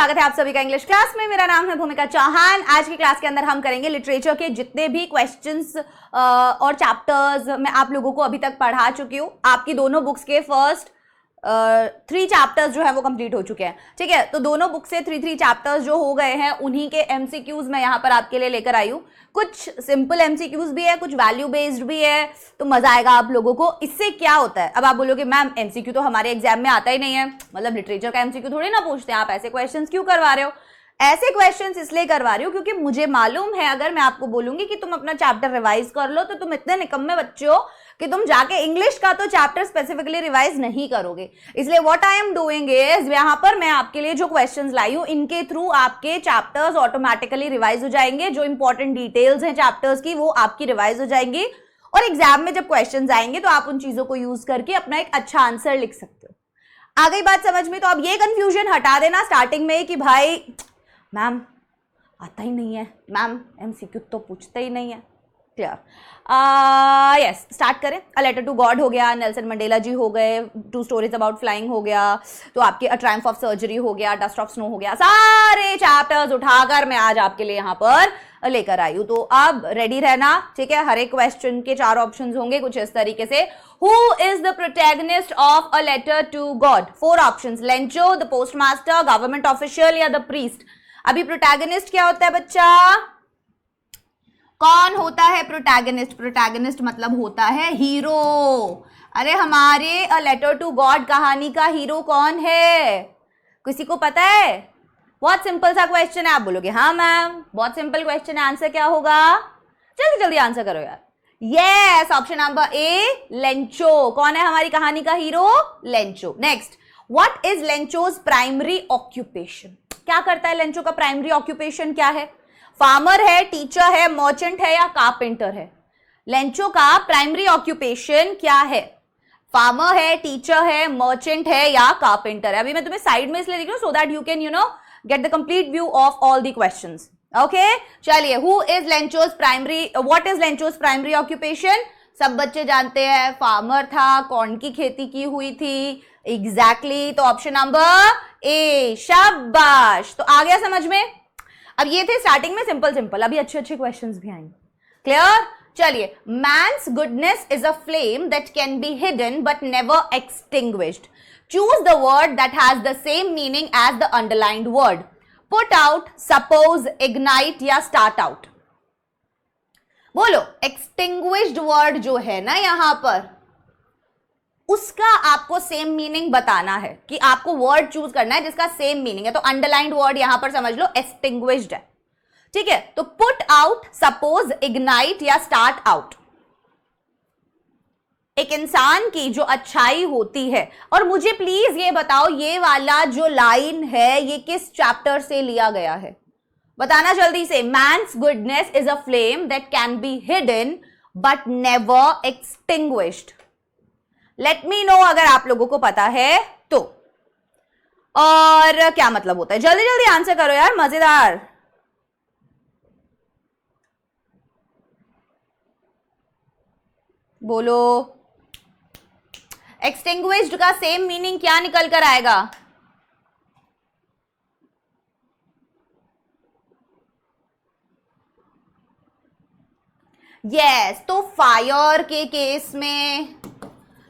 स्वागत है आप सभी का इंग्लिश क्लास में। मेरा नाम है भूमिका चौहान। आज की क्लास के अंदर हम करेंगे लिटरेचर के जितने भी क्वेश्चंस और चैप्टर्स मैं आप लोगों को अभी तक पढ़ा चुकी हूँ। आपकी दोनों बुक्स के फर्स्ट 3 चैप्टर्स जो है वो कंप्लीट हो चुके हैं, ठीक है। तो दोनों बुक से 3 चैप्टर्स जो हो गए हैं उन्हीं के एमसीक्यूज मैं यहाँ पर आपके लिए लेकर आई हूँ। कुछ सिंपल एमसीक्यूज भी है, कुछ वैल्यू बेस्ड भी है, तो मजा आएगा आप लोगों को। इससे क्या होता है, अब आप बोलोगे मैम एमसीक्यू तो हमारे एग्जाम में आता ही नहीं है, मतलब लिटरेचर का एमसीक्यू थोड़ी ना पूछते हैं, आप ऐसे क्वेश्चंस क्यों करवा रहे हो? ऐसे क्वेश्चंस इसलिए करवा रही हूँ क्योंकि मुझे मालूम है अगर मैं आपको बोलूंगी कि तुम अपना चैप्टर रिवाइज कर लो तो तुम इतने निकम्मे बच्चे हो कि तुम जाके इंग्लिश का तो चैप्टर स्पेसिफिकली रिवाइज नहीं करोगे। इसलिए what I am doing is, यहाँ पर मैं आपके लिए जो क्वेश्चंस लाई हूँ इनके थ्रू आपके चैप्टर्स ऑटोमेटिकली रिवाइज हो जाएंगे। जो इंपॉर्टेंट डिटेल्स हैं चैप्टर्स की वो आपकी रिवाइज हो जाएंगी और एग्जाम में जब क्वेश्चंस आएंगे तो आप उन चीजों को यूज करके अपना एक अच्छा आंसर लिख सकते हो। आ गई बात समझ में? तो अब ये कंफ्यूजन हटा देना स्टार्टिंग में कि भाई मैम आता ही नहीं है, मैम एमसीक्यू तो पूछते ही नहीं है। क्लियर? यस, स्टार्ट करें। अ लेटर टू गॉड हो गया, नेल्सन मंडेला जी हो गए, 2 स्टोरीज अबाउट फ्लाइंग हो गया, तो आपके अ ट्रायम्फ ऑफ सर्जरी हो गया, डस्ट ऑफ स्नो हो गया। सारे चैप्टर्स उठाकर मैं आज आपके लिए यहाँ पर लेकर आई हूँ। तो अब रेडी रहना, ठीक है। हर एक क्वेश्चन के 4 ऑप्शंस होंगे कुछ इस तरीके से। Who is the protagonist of a letter to God? 4 options, Lencho, the postmaster, government official या द प्रीस्ट। अभी प्रोटैगनिस्ट क्या होता है बच्चा? कौन होता है प्रोटैगनिस्ट? प्रोटैगनिस्ट मतलब होता है हीरो। अरे हमारे अ लेटर टू गॉड कहानी का हीरो कौन है? किसी को पता है? बहुत सिंपल सा क्वेश्चन है। आप बोलोगे हाँ मैम बहुत सिंपल क्वेश्चन है, आंसर क्या होगा? जल्दी जल्दी आंसर करो यार। यस, ऑप्शन नंबर ए, लेंचो। कौन है हमारी कहानी का hero? Lencho. Next, what is Lencho's primary occupation? क्या करता है लेंचो का प्राइमरी ऑक्यूपेशन क्या है? फार्मर है, टीचर है, मर्चेंट है या कारपेंटर है? लेंचो का प्राइमरी ऑक्यूपेशन क्या है? फार्मर है, टीचर है, मर्चेंट है या कारपेंटर है? अभी मैं तुम्हें साइड में इसलिए लिख रही हूं so that you can get the complete view of all the questions. Okay, चलिए, who is Lencho's primary, what is Lencho's primary occupation? सब बच्चे जानते हैं, फार्मर था, कॉर्न की खेती की हुई थी। एग्जैक्टली, तो ऑप्शन नंबर ए, शाबाश। तो आ गया समझ में? अब ये थे स्टार्टिंग में सिंपल, अभी अच्छे अच्छे क्वेश्चंस भी आएंगे। क्लियर? चलिए, man's goodness is a flame that can be hidden but never extinguished. Choose the word that has the same meaning as the underlined word. Put out, suppose, ignite या start out. बोलो, extinguished word जो है ना यहां पर, उसका आपको same meaning बताना है कि आपको वर्ड चूज करना है जिसका सेम मीनिंग है। तो अंडरलाइंड वर्ड यहां पर समझ लो एक्सटिंग्विश्ड है, ठीक है। तो पुट आउट, सपोज, इग्नाइट या स्टार्ट आउट। एक इंसान की जो अच्छाई होती है, और मुझे प्लीज ये बताओ ये वाला जो लाइन है ये किस चैप्टर से लिया गया है? बताना जल्दी से। Man's goodness is a flame that can be hidden but never extinguished. Let me know अगर आप लोगों को पता है तो। और क्या मतलब होता है? जल्दी जल्दी आंसर करो यार, मजेदार। बोलो, एक्सटिंग्विश्ड का सेम मीनिंग क्या निकल कर आएगा? यस, तो फायर के केस में,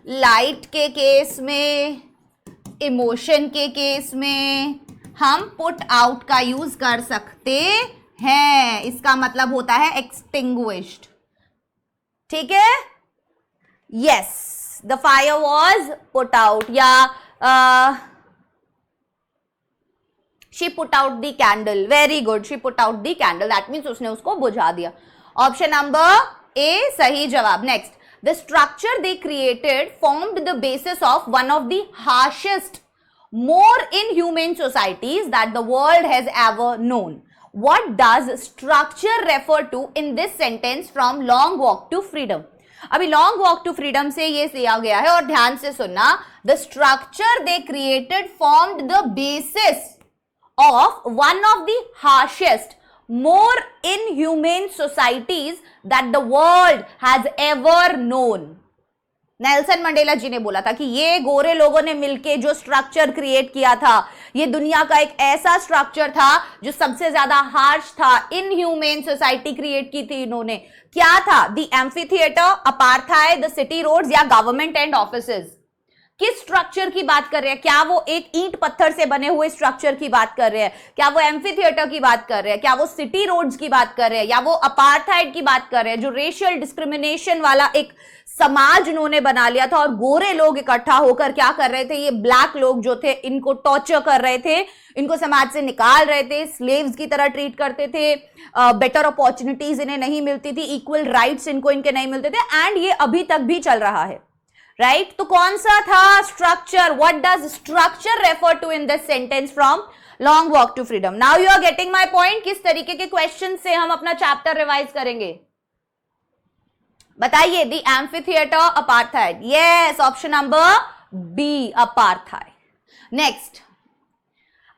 लाइट के केस में, इमोशन के केस में हम पुट आउट का यूज कर सकते हैं। इसका मतलब होता है एक्सटिंग्विश्ड, ठीक है। Yes, the fire was put out, या she put out the candle. Very good, she put out the candle, that means उसने उसको बुझा दिया। ऑप्शन नंबर ए सही जवाब। Next, the structure they created formed the basis of one of the harshest, more inhumane societies that the world has ever known. What does structure refer to in this sentence from Long Walk to Freedom? अभी Long Walk to Freedom से ये दिया गया है और ध्यान से सुनना। The structure they created formed the basis of one of the harshest, more inhumane societies that the world has ever known. Nelson Mandela ji ने बोला था कि ये गोरे लोगों ने मिलके जो स्ट्रक्चर क्रिएट किया था, ये दुनिया का एक ऐसा स्ट्रक्चर था जो सबसे ज्यादा हार्श था, इनह्यूमेन सोसाइटी क्रिएट की थी इन्होंने। क्या था? The amphitheatre, apartheid, the city roads या गवर्नमेंट एंड ऑफिसेज? किस स्ट्रक्चर की बात कर रहे हैं? क्या वो एक ईंट पत्थर से बने हुए स्ट्रक्चर की बात कर रहे हैं? क्या वो एम्फी थिएटर की बात कर रहे हैं? क्या वो सिटी रोड्स की बात कर रहे हैं? या वो अपार्थाइड की बात कर रहे हैं, जो रेशियल डिस्क्रिमिनेशन वाला एक समाज उन्होंने बना लिया था और गोरे लोग इकट्ठा होकर क्या कर रहे थे, ये ब्लैक लोग जो थे इनको टॉर्चर कर रहे थे, इनको समाज से निकाल रहे थे, स्लेव्स की तरह ट्रीट करते थे, बेटर अपॉर्चुनिटीज इन्हें नहीं मिलती थी, इक्वल राइट्स इनको इनके नहीं मिलते थे, एंड ये अभी तक भी चल रहा है, राइट? तो कौन सा था structure? What does structure refer to in this sentence from long walk to freedom? Now you are getting my point. किस तरीके के क्वेश्चन से हम अपना चैप्टर रिवाइज करेंगे बताइए? The amphitheatre, apartheid, yes, option number B, apartheid. Next,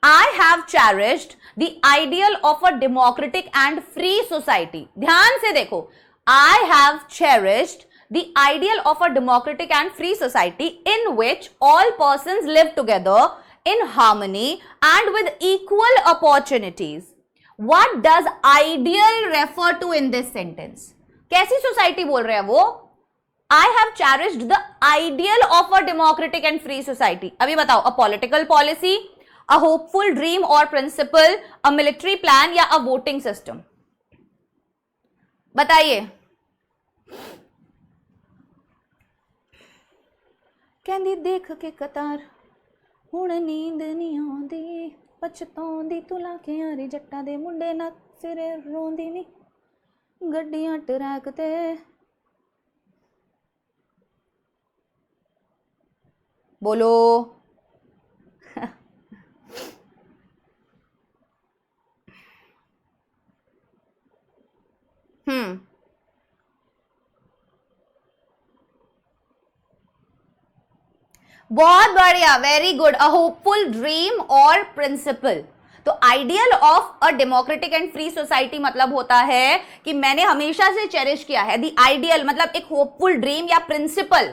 I have cherished the ideal of a democratic and free society. ध्यान से देखो, I have cherished the ideal of a democratic and free society in which all persons live together in harmony and with equal opportunities. What does ideal refer to in this sentence? कैसी society बोल रहे हैं वो? I have cherished the ideal of a democratic and free society. अभी बताओ, a political policy, a hopeful dream or principle, a military plan या a voting system? बताइए। कहंदी देख के कतार हुण नींद नहीं आउंदी, पछताउंदी तू लाके यारी जट्टा दे मुंडे ना सिरे रोंदी नी गड्डियां ट्रैक ते। बोलो। बहुत बढ़िया, वेरी गुड। अ होपफुल ड्रीम और प्रिंसिपल। तो ideal of a democratic and free society मतलब होता है कि मैंने हमेशा से चेरिश किया है। द आइडियल मतलब एक होपफुल ड्रीम या प्रिंसिपल,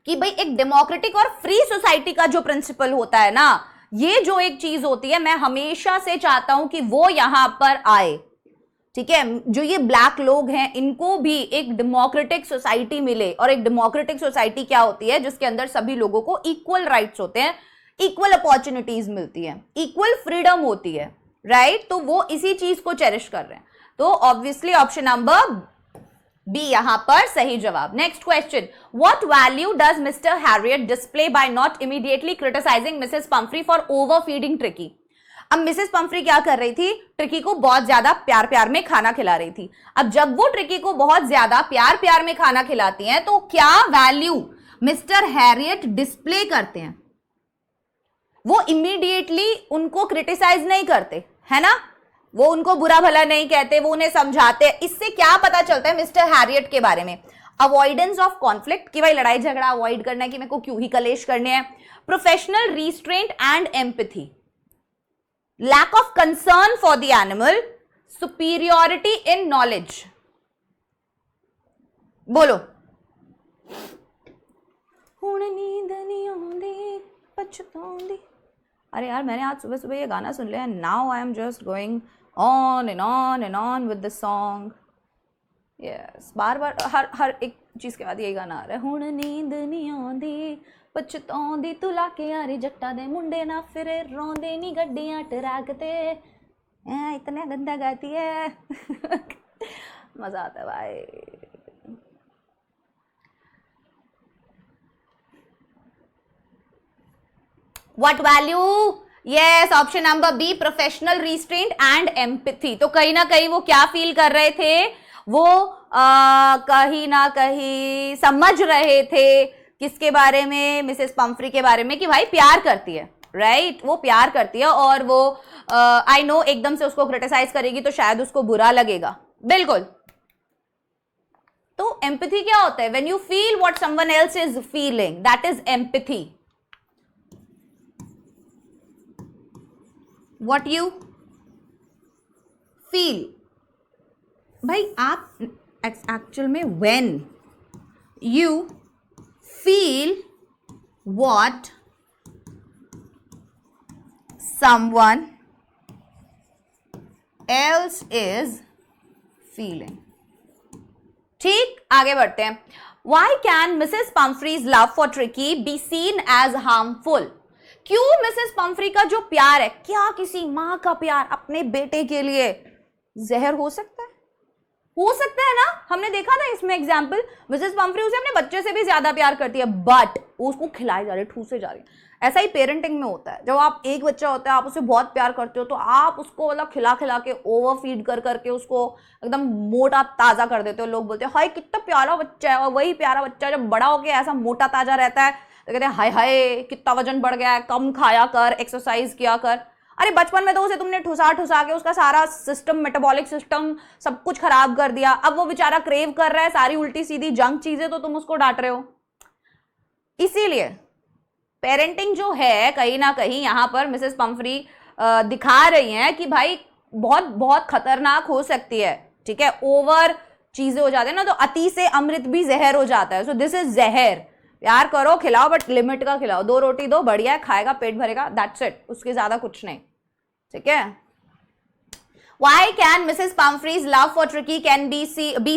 कि भाई एक डेमोक्रेटिक और फ्री सोसाइटी का जो प्रिंसिपल होता है ना, ये जो एक चीज होती है, मैं हमेशा से चाहता हूं कि वो यहां पर आए। ठीक है, जो ये ब्लैक लोग हैं इनको भी एक डेमोक्रेटिक सोसाइटी मिले। और एक डेमोक्रेटिक सोसाइटी क्या होती है? जिसके अंदर सभी लोगों को इक्वल राइट्स होते हैं, इक्वल अपॉर्चुनिटीज मिलती है, इक्वल फ्रीडम होती है, राइट? तो वो इसी चीज को चेरिश कर रहे हैं। तो ऑब्वियसली ऑप्शन नंबर बी यहां पर सही जवाब। Next question, what value does Mr Herriot display by not immediately criticising Mrs Pumphrey for over feeding Tricki? अब मिसेस पंफ्री क्या कर रही थी? ट्रिकी को बहुत ज्यादा प्यार प्यार में खाना खिला रही थी। अब जब वो ट्रिकी को बहुत ज्यादा प्यार प्यार में खाना खिलाती हैं, तो क्या वैल्यू मिस्टर हैरियट डिस्प्ले करते हैं? वो इमीडिएटली उनको क्रिटिसाइज नहीं करते, है ना? वो उनको बुरा भला नहीं कहते, वो उन्हें समझाते हैं। इससे क्या पता चलता है मिस्टर हैरियट के बारे में? अवॉइडेंस ऑफ कॉन्फ्लिक्ट, कि भाई लड़ाई झगड़ा अवॉइड करना है, कि मेरे को क्यों ही कलेश करने हैं। Professional restraint and empathy, lack of concern for the animal, superiority in knowledge। बोलो। हुण नींद नहीं आउंदी पछताउंदी। अरे यार, मैंने आज सुबह सुबह ये गाना सुन लिया। Now I am just going on and on and on with the song. Yes, बार बार हर एक चीज के बाद यही गाना आ रहा है। हुण नींद नहीं आउंदी पछताउंदी तू लाके यारी जट्टा दे मुंडे ना फिरे रोंदे नी गड्डियां ट्रैक ते। इतना गंदा गाती है। मजा आता है भाई। What value? Yes, option number B, professional restraint and empathy. तो कहीं ना कहीं वो क्या फील कर रहे थे? वो कहीं ना कहीं समझ रहे थे किसके बारे में? मिसेस पंफ्री के बारे में, कि भाई प्यार करती है, राइट? वो प्यार करती है और वो आई नो एकदम से उसको क्रिटिसाइज करेगी तो शायद उसको बुरा लगेगा। बिल्कुल। तो एम्पैथी क्या होता है? When you feel what someone else is feeling, that is empathy. What you feel, भाई आप एक्चुअल में when you feel what someone else is feeling. ठीक, आगे बढ़ते हैं. Why can Mrs. Pumphrey's love for Tricky be seen as harmful? क्यों Mrs Pomfrey का जो प्यार है, क्या किसी माँ का प्यार अपने बेटे के लिए जहर हो सकता है? हो सकता है ना. हमने देखा था इसमें एग्जाम्पल, मिसेस पंफ्री उसे अपने बच्चे से भी ज्यादा प्यार करती है, बट उसको खिलाए जा रहे, ठूसे जा रहे. ऐसा ही पेरेंटिंग में होता है. जब आप एक बच्चा होता है, आप उसे बहुत प्यार करते हो, तो आप उसको मतलब खिला खिला के ओवर फीड कर करके उसको एकदम मोटा ताजा कर देते हो. लोग बोलते हैं हाय कितना प्यारा बच्चा है, और वही प्यारा बच्चा जब बड़ा होके ऐसा मोटा ताजा रहता है तो कहते हैं हाय हाय कितना वजन बढ़ गया है, कम खाया कर, एक्सरसाइज किया कर. अरे बचपन में तो उसे तुमने ठुसा ठुसा के उसका सारा सिस्टम, मेटाबॉलिक सिस्टम सब कुछ खराब कर दिया. अब वो बेचारा क्रेव कर रहा है सारी उल्टी सीधी जंक चीजें, तो तुम उसको डांट रहे हो. इसीलिए पेरेंटिंग जो है कहीं ना कहीं यहाँ पर मिसेस पंफ्री दिखा रही हैं कि भाई बहुत बहुत खतरनाक हो सकती है. ठीक है, ओवर चीजें हो जाती है ना, तो अति से अमृत भी जहर हो जाता है. सो दिस इज जहर. प्यार करो, खिलाओ, बट लिमिट का खिलाओ. 2 रोटी दो, बढ़िया है, खाएगा, पेट भरेगा, दैट्स इट, उसके ज्यादा कुछ नहीं. ठीक है. Why can Mrs. Pumphrey's love for Tricky can be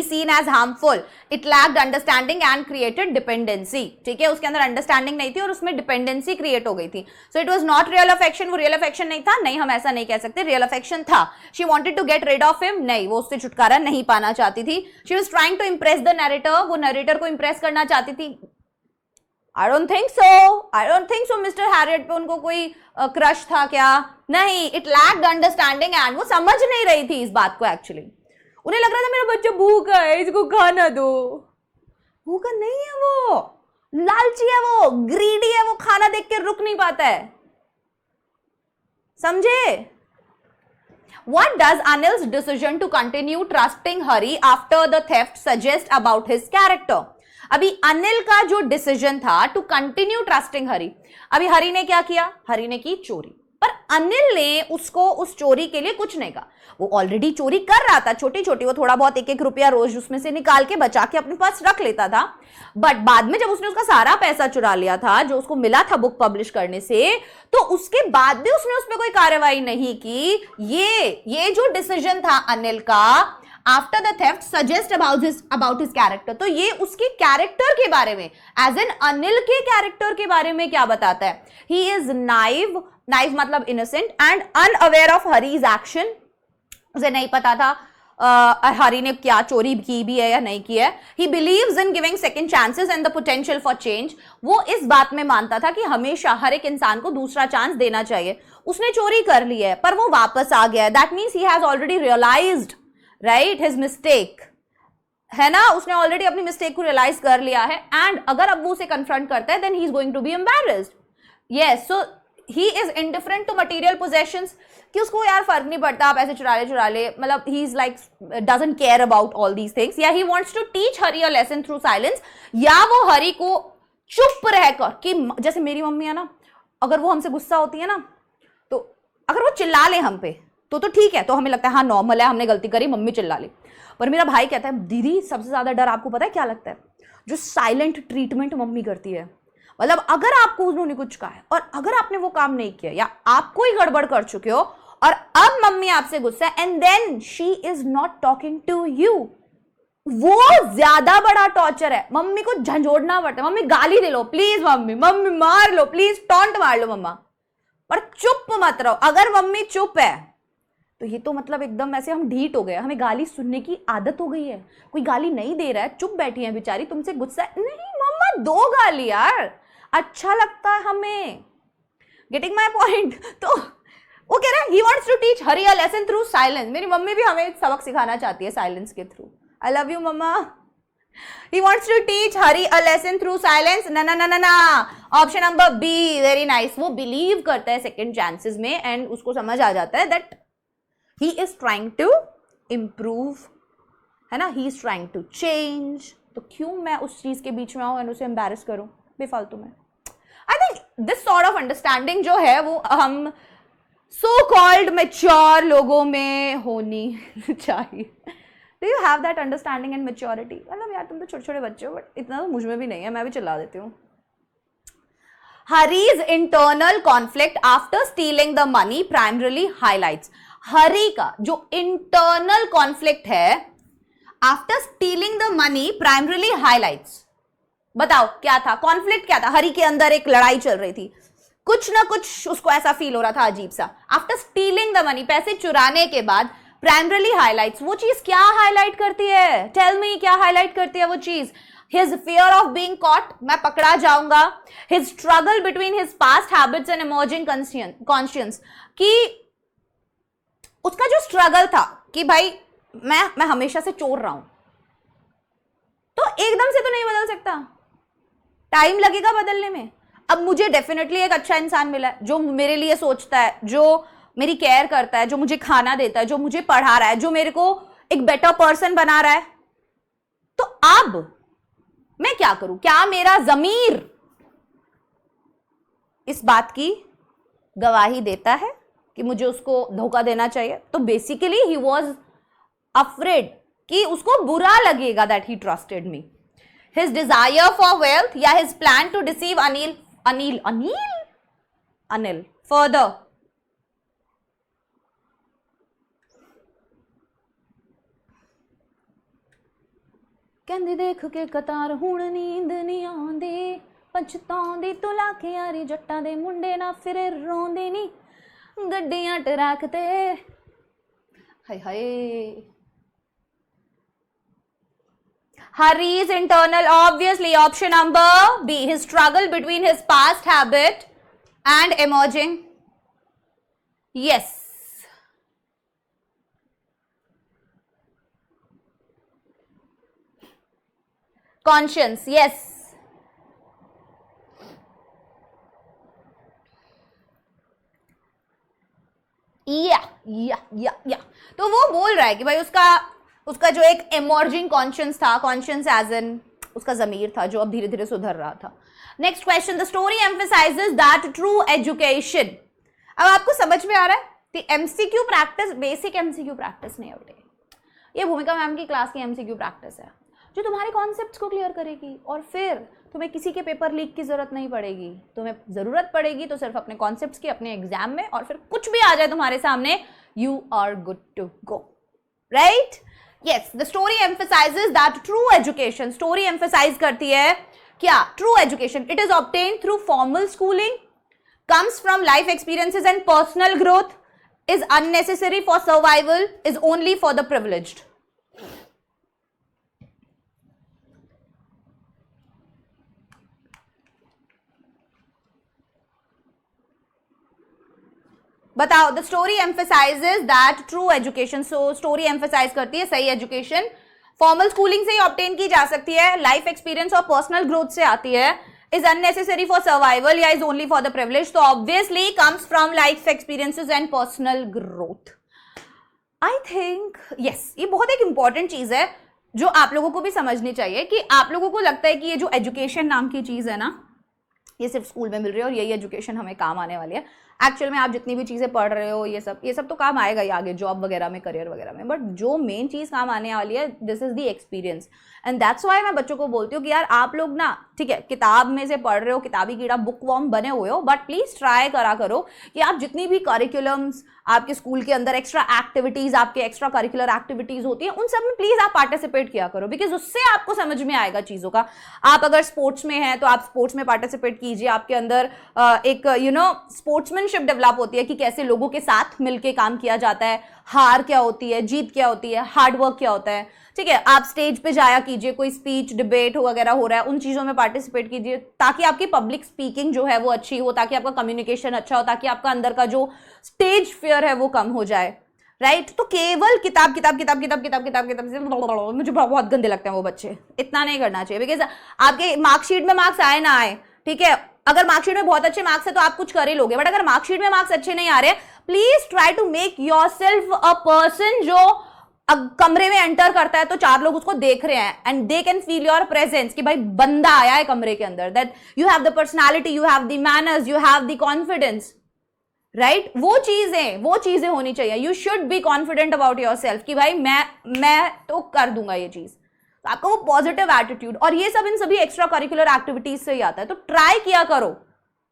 seen as harmful? It lacked understanding and created dependency. ठीक है, उसके अंदर अंडरस्टैंडिंग नहीं थी और उसमें डिपेंडेंसी क्रिएट हो गई थी. So it was not real affection. वो रियल अफेक्शन नहीं था. नहीं, हम ऐसा नहीं कह सकते, रियल अफेक्शन था. She wanted to get rid of him. नहीं, वो उससे छुटकारा नहीं पाना चाहती थी. She was trying to impress the narrator. वो नरेटर को इम्प्रेस करना चाहती थी. I don't think so. Mister Harriet पे उनको कोई क्रश था क्या? नहीं. इट लैक्ड अंडरस्टैंडिंग एंड वो समझ नहीं रही थी इस बात को. एक्चुअली उन्हें लग रहा था मेरा बच्चा भूखा है, इसको खाना दो. भूखा नहीं है वो, लालची है वो, ग्रीडी है वो, खाना देख के रुक नहीं पाता है. समझे? What does Anil's decision to continue trusting Hari after the theft suggest about his character? अभी अनिल का जो डिसीजन था टू कंटिन्यू ट्रस्टिंग हरी, अभी हरी ने क्या किया? हरी ने की चोरी, पर अनिल ने उसको उस चोरी के लिए कुछ नहीं कहा. वो ऑलरेडी चोरी कर रहा था छोटी छोटी, वो थोड़ा बहुत 1-1 रुपया रोज उसमें से निकाल के बचा के अपने पास रख लेता था. बट बाद में जब उसने उसका सारा पैसा चुरा लिया था जो उसको मिला था बुक पब्लिश करने से, तो उसके बाद भी उसने उस पर कोई कार्रवाई नहीं की. ये जो डिसीजन था अनिल का after the theft suggest about his character, तो ये उसके कैरेक्टर के बारे में, एज एन अनिल के कैरेक्टर के बारे में क्या बताता है? ही इज नाइव मतलब innocent and unaware of Harry's action. उसे नहीं पता था हरी ने क्या चोरी की भी है या नहीं की है. He believes in giving second chances and the potential for change. वो इस बात में मानता था कि हमेशा हर एक इंसान को दूसरा चांस देना चाहिए. उसने चोरी कर ली है पर वो वापस आ गया है, that means he has already realised right his mistake, है ना. उसने ऑलरेडी अपनी मिस्टेक को रियलाइज कर लिया है. एंड अगर अब वो उसे कन्फ्रंट करता है then he is going to be embarrassed. Yes, so he is indifferent to material possessions, कि उसको यार फर्क नहीं पड़ता आप ऐसे चुरा ले, मतलब he is like doesn't care about all these things. या he wants to teach Hari a lesson through silence, या वो हरी को चुप रहकर, कि जैसे मेरी मम्मी है ना, अगर वो हमसे गुस्सा होती है ना, तो अगर वो चिल्ला ले हम पे तो ठीक है, तो हमें लगता है हाँ नॉर्मल है, हमने गलती करी, मम्मी चिल्ला ली. पर मेरा भाई कहता है दीदी सबसे ज्यादा डर आपको पता है क्या लगता है? जो साइलेंट ट्रीटमेंट मम्मी करती है. मतलब अगर आपको उन्होंने कुछ कहा है और अगर आपने वो काम नहीं किया या आप कोई गड़बड़ कर चुके हो और अब मम्मी आपसे गुस्सा है and then she is not talking to you, वो ज्यादा बड़ा टॉर्चर है. मम्मी को झंझोड़ना पड़ता है, मम्मी गाली दे लो प्लीज, मम्मी मार लो प्लीज, टॉन्ट मार लो मम्मा, पर चुप मत रहो. अगर मम्मी चुप है तो ये तो मतलब एकदम ऐसे हम ढीठ हो गए, हमें गाली सुनने की आदत हो गई है. कोई गाली नहीं दे रहा है, चुप बैठी है बेचारी, तुमसे गुस्सा है, नहीं मम्मा दो गाली यार, अच्छा लगता है हमें. Getting my point? तो वो कह रहा है he wants to teach Hari a lesson through silence. मेरी मम्मी भी हमें सबक सिखाना चाहती है साइलेंस के through. I love you mama. He wants to teach Hari a lesson through silence. ना. Option number B, very nice. वो बिलीव करता है सेकंड चांसेस में एंड उसको समझ आ जाता है that he is trying to improve, है ना, he is trying to change. तो क्यों मैं उस चीज के बीच में आऊं और उसे embarrass करूं बेफालतू में? I think this sort of understanding जो है वो हम so called mature लोगों में होनी चाहिए. Do you have that understanding and maturity? मतलब यार तुम तो छोटे छोटे बच्चे हो, बट इतना तो मुझ में भी नहीं है, मैं भी चिल्ला देती हूँ. Hari's internal conflict after stealing the money primarily highlights. Hari का जो इंटरनल कॉन्फ्लिक्ट है after stealing the money primarily highlights. बताओ क्या था कॉन्फ्लिक्ट, क्या था? हरी के अंदर एक लड़ाई चल रही थी, कुछ ना कुछ उसको ऐसा फील हो रहा था अजीब सा। आफ्टर स्टीलिंग द मनी, पैसे चुराने के बाद प्राइमरली हाईलाइट्स, वो चीज क्या हाईलाइट करती है? टेल मी, क्या हाईलाइट करती है वो चीज? His fear of being caught, मैं पकड़ा जाऊंगा। His struggle between his past habits and emerging conscience, कि उसका जो स्ट्रगल था कि भाई मैं हमेशा से चोर रहा हूं, तो एकदम से तो नहीं बदल सकता, टाइम लगेगा बदलने में। अब मुझे डेफिनेटली एक अच्छा इंसान मिला है जो मेरे लिए सोचता है, जो मेरी केयर करता है, जो मुझे खाना देता है, जो मुझे पढ़ा रहा है, जो मेरे को एक बेटर पर्सन बना रहा है। तो अब मैं क्या करूं? क्या मेरा ज़मीर इस बात की गवाही देता है कि मुझे उसको धोखा देना चाहिए? तो बेसिकली ही वॉज अफ्रेड कि उसको बुरा लगेगा that he trusted me. His desire for wealth या his plan to deceive Anil further. कहंदी देख के कतार हुण नींद नहीं आंदी, पछताउंदी तू लाख यारी जट्टां दे मुंडे ना फिरे रोंदी नी, गड्डियां ट्रैक ते हाय हाय। Hari's internal, obviously option number B, his struggle between his past habit and emerging. Yes. Conscience, yes. या तो वो बोल रहा है कि भाई उसका जो एक इमर्जिंग कॉन्शियंस था, कॉन्शियंस एज इन उसका जमीर था जो अब धीरे धीरे सुधर रहा था। Next question, the story emphasises that true education. अब आपको समझ में आ रहा है कि MCQ practice basic MCQ practice नहीं होती, ये भूमिका मैम की क्लास की एमसीक्यू प्रैक्टिस है जो तुम्हारे कॉन्सेप्ट्स को क्लियर करेगी और फिर तुम्हें किसी के पेपर लीक की जरूरत नहीं पड़ेगी। तुम्हें जरूरत पड़ेगी तो सिर्फ अपने कॉन्सेप्ट्स की अपने एग्जाम में, और फिर कुछ भी आ जाए तुम्हारे सामने you are good to go, right? Yes, the story emphasises that true education, story emphasise करती है क्या? True education it is obtained through formal schooling, comes from life experiences and personal growth, is unnecessary for survival, is only for the privileged. बताओ, the story emphasises that true education, so story emphasise करती है सही education formal schooling से ही obtain की जा सकती है, life experience और पर्सनल ग्रोथ से आती है, is unnecessary for survival या is only for the privileged, तो obviously comes from life experiences and personal growth. I think yes, ये बहुत एक important चीज है जो आप लोगों को भी समझनी चाहिए कि आप लोगों को लगता है कि ये जो एजुकेशन नाम की चीज है ना, ये सिर्फ स्कूल में मिल रही है और यही एजुकेशन हमें काम आने वाली है। एक्चुअल में आप जितनी भी चीज़ें पढ़ रहे हो ये सब तो काम आएगा ही आगे जॉब वगैरह में, करियर वगैरह में, बट जो मेन चीज़ काम आने वाली है this is the experience. And that's why मैं बच्चों को बोलती हूँ कि यार आप लोग ना, ठीक है, किताब में से पढ़ रहे हो, किताबी कीड़ा बुक वॉर्म बने हुए हो, बट प्लीज ट्राई करा करो कि आप जितनी भी करिकुलम्स आपके स्कूल के अंदर एक्स्ट्रा एक्टिविटीज, आपके एक्स्ट्रा करिकुलर एक्टिविटीज होती है, उन सब में प्लीज आप पार्टिसिपेट किया करो, बिकॉज उससे आपको समझ में आएगा चीज़ों का। आप अगर स्पोर्ट्स में हैं तो आप स्पोर्ट्स में पार्टिसिपेट कीजिए, आपके अंदर एक स्पोर्ट्समैनशिप डेवलप होती है कि कैसे लोगों के साथ मिलके काम किया जाता है, हार क्या होती है, जीत क्या होती है, हार्डवर्क क्या होता है, ठीक है। आप स्टेज पे जाया कीजिए, कोई स्पीच डिबेट वगैरह हो रहा है, उन चीज़ों में पार्टिसिपेट कीजिए ताकि आपकी पब्लिक स्पीकिंग जो है वो अच्छी हो, ताकि आपका कम्युनिकेशन अच्छा हो, ताकि आपका अंदर का जो स्टेज फियर है वो कम हो जाए, राइट। तो केवल किताब किताब किताब किताब किताब किताब किताब से मुझे बहुत गंदे लगते हैं वो बच्चे, इतना नहीं करना चाहिए, बिकॉज आपके मार्कशीट में मार्क्स आए ना आए, ठीक है, अगर मार्कशीट में बहुत अच्छे मार्क्स है तो आप कुछ कर ही लोगे, बट अगर मार्कशीट में मार्क्स अच्छे नहीं आ रहे, please try to make yourself a person जो कमरे में एंटर करता है तो चार लोग उसको देख रहे हैं and they can feel your presence कि भाई बंदा आया है कमरे के अंदर, that you have the personality, you have the manners, you have the confidence, right. वो चीजें होनी चाहिए। You should be confident about your self कि भाई मैं तो कर दूंगा ये चीज, तो आपका वो पॉजिटिव एटीट्यूड, और ये सब इन सभी एक्स्ट्रा करिकुलर एक्टिविटीज से ही आता है, तो ट्राई किया करो,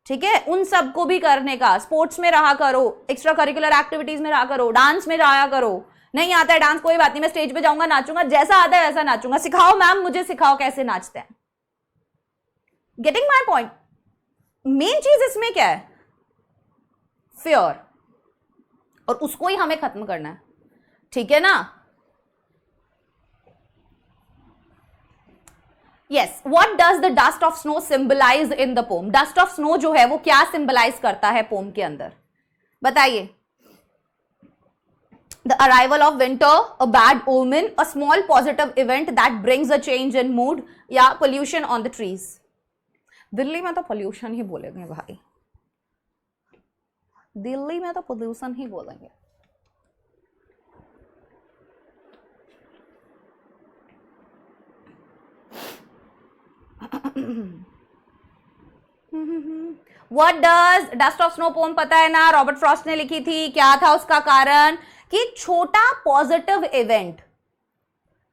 ठीक है, उन सब को भी करने का, स्पोर्ट्स में रहा करो, एक्स्ट्रा करिकुलर एक्टिविटीज में रहा करो, डांस में जाया करो। नहीं आता है डांस, कोई बात नहीं, मैं स्टेज पे जाऊंगा, नाचूंगा, जैसा आता है वैसा नाचूंगा। सिखाओ मैम, मुझे सिखाओ कैसे नाचते हैं। Getting my point? मेन चीज इसमें क्या है? फियर, और उसको ही हमें खत्म करना है, ठीक है ना? Yes, what does the dust of snow symbolise in the poem? Dust of snow जो है वो क्या सिंबलाइज करता है पोम के अंदर, बताइए। The arrival of winter, a bad omen, a small positive event that brings a change in mood, या pollution on the trees. Delhi में तो पोल्यूशन ही बोलेंगे भाई, दिल्ली में तो पोल्यूशन ही बोलेंगे। What does dust of snow poem पता है ना, रॉबर्ट फ्रॉस्ट ने लिखी थी। क्या था उसका कारण? कि छोटा positive event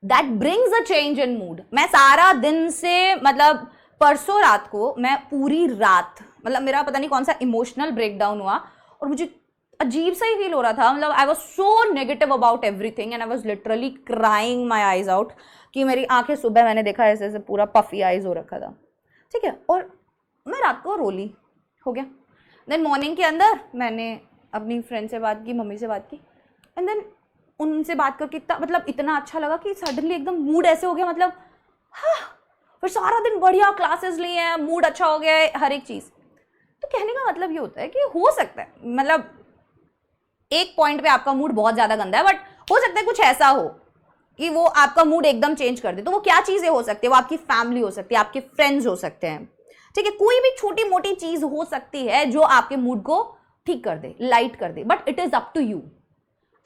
that brings a change in mood. मैं सारा दिन से, मतलब परसों रात को मैं पूरी रात, मतलब मेरा पता नहीं कौन सा इमोशनल ब्रेकडाउन हुआ और मुझे अजीब सा ही फील हो रहा था। मतलब I was so negative about everything and I was literally crying my eyes out, कि मेरी आंखें, सुबह मैंने देखा ऐसे ऐसे पूरा पफी आईज हो रखा था, ठीक है। और मैं रात को रोली हो गया। देन मॉर्निंग के अंदर मैंने अपनी फ्रेंड से बात की, मम्मी से बात की, एंड देन उनसे बात करके मतलब इतना अच्छा लगा कि सडनली एकदम मूड ऐसे हो गया, मतलब हाँ, फिर सारा दिन बढ़िया क्लासेस लिए हैं, मूड अच्छा हो गया है, हर एक चीज़। तो कहने का मतलब ये होता है कि हो सकता है, मतलब एक पॉइंट पे आपका मूड बहुत ज़्यादा गंदा है, बट हो सकता है कुछ ऐसा हो कि वो आपका मूड एकदम चेंज कर दे। तो वो क्या चीज़ें हो सकती है? वो आपकी फैमिली हो सकती है, आपके फ्रेंड्स हो सकते हैं, ठीक है। कोई भी छोटी मोटी चीज़ हो सकती है जो आपके मूड को ठीक कर दे, लाइट कर दे, but it is up to you.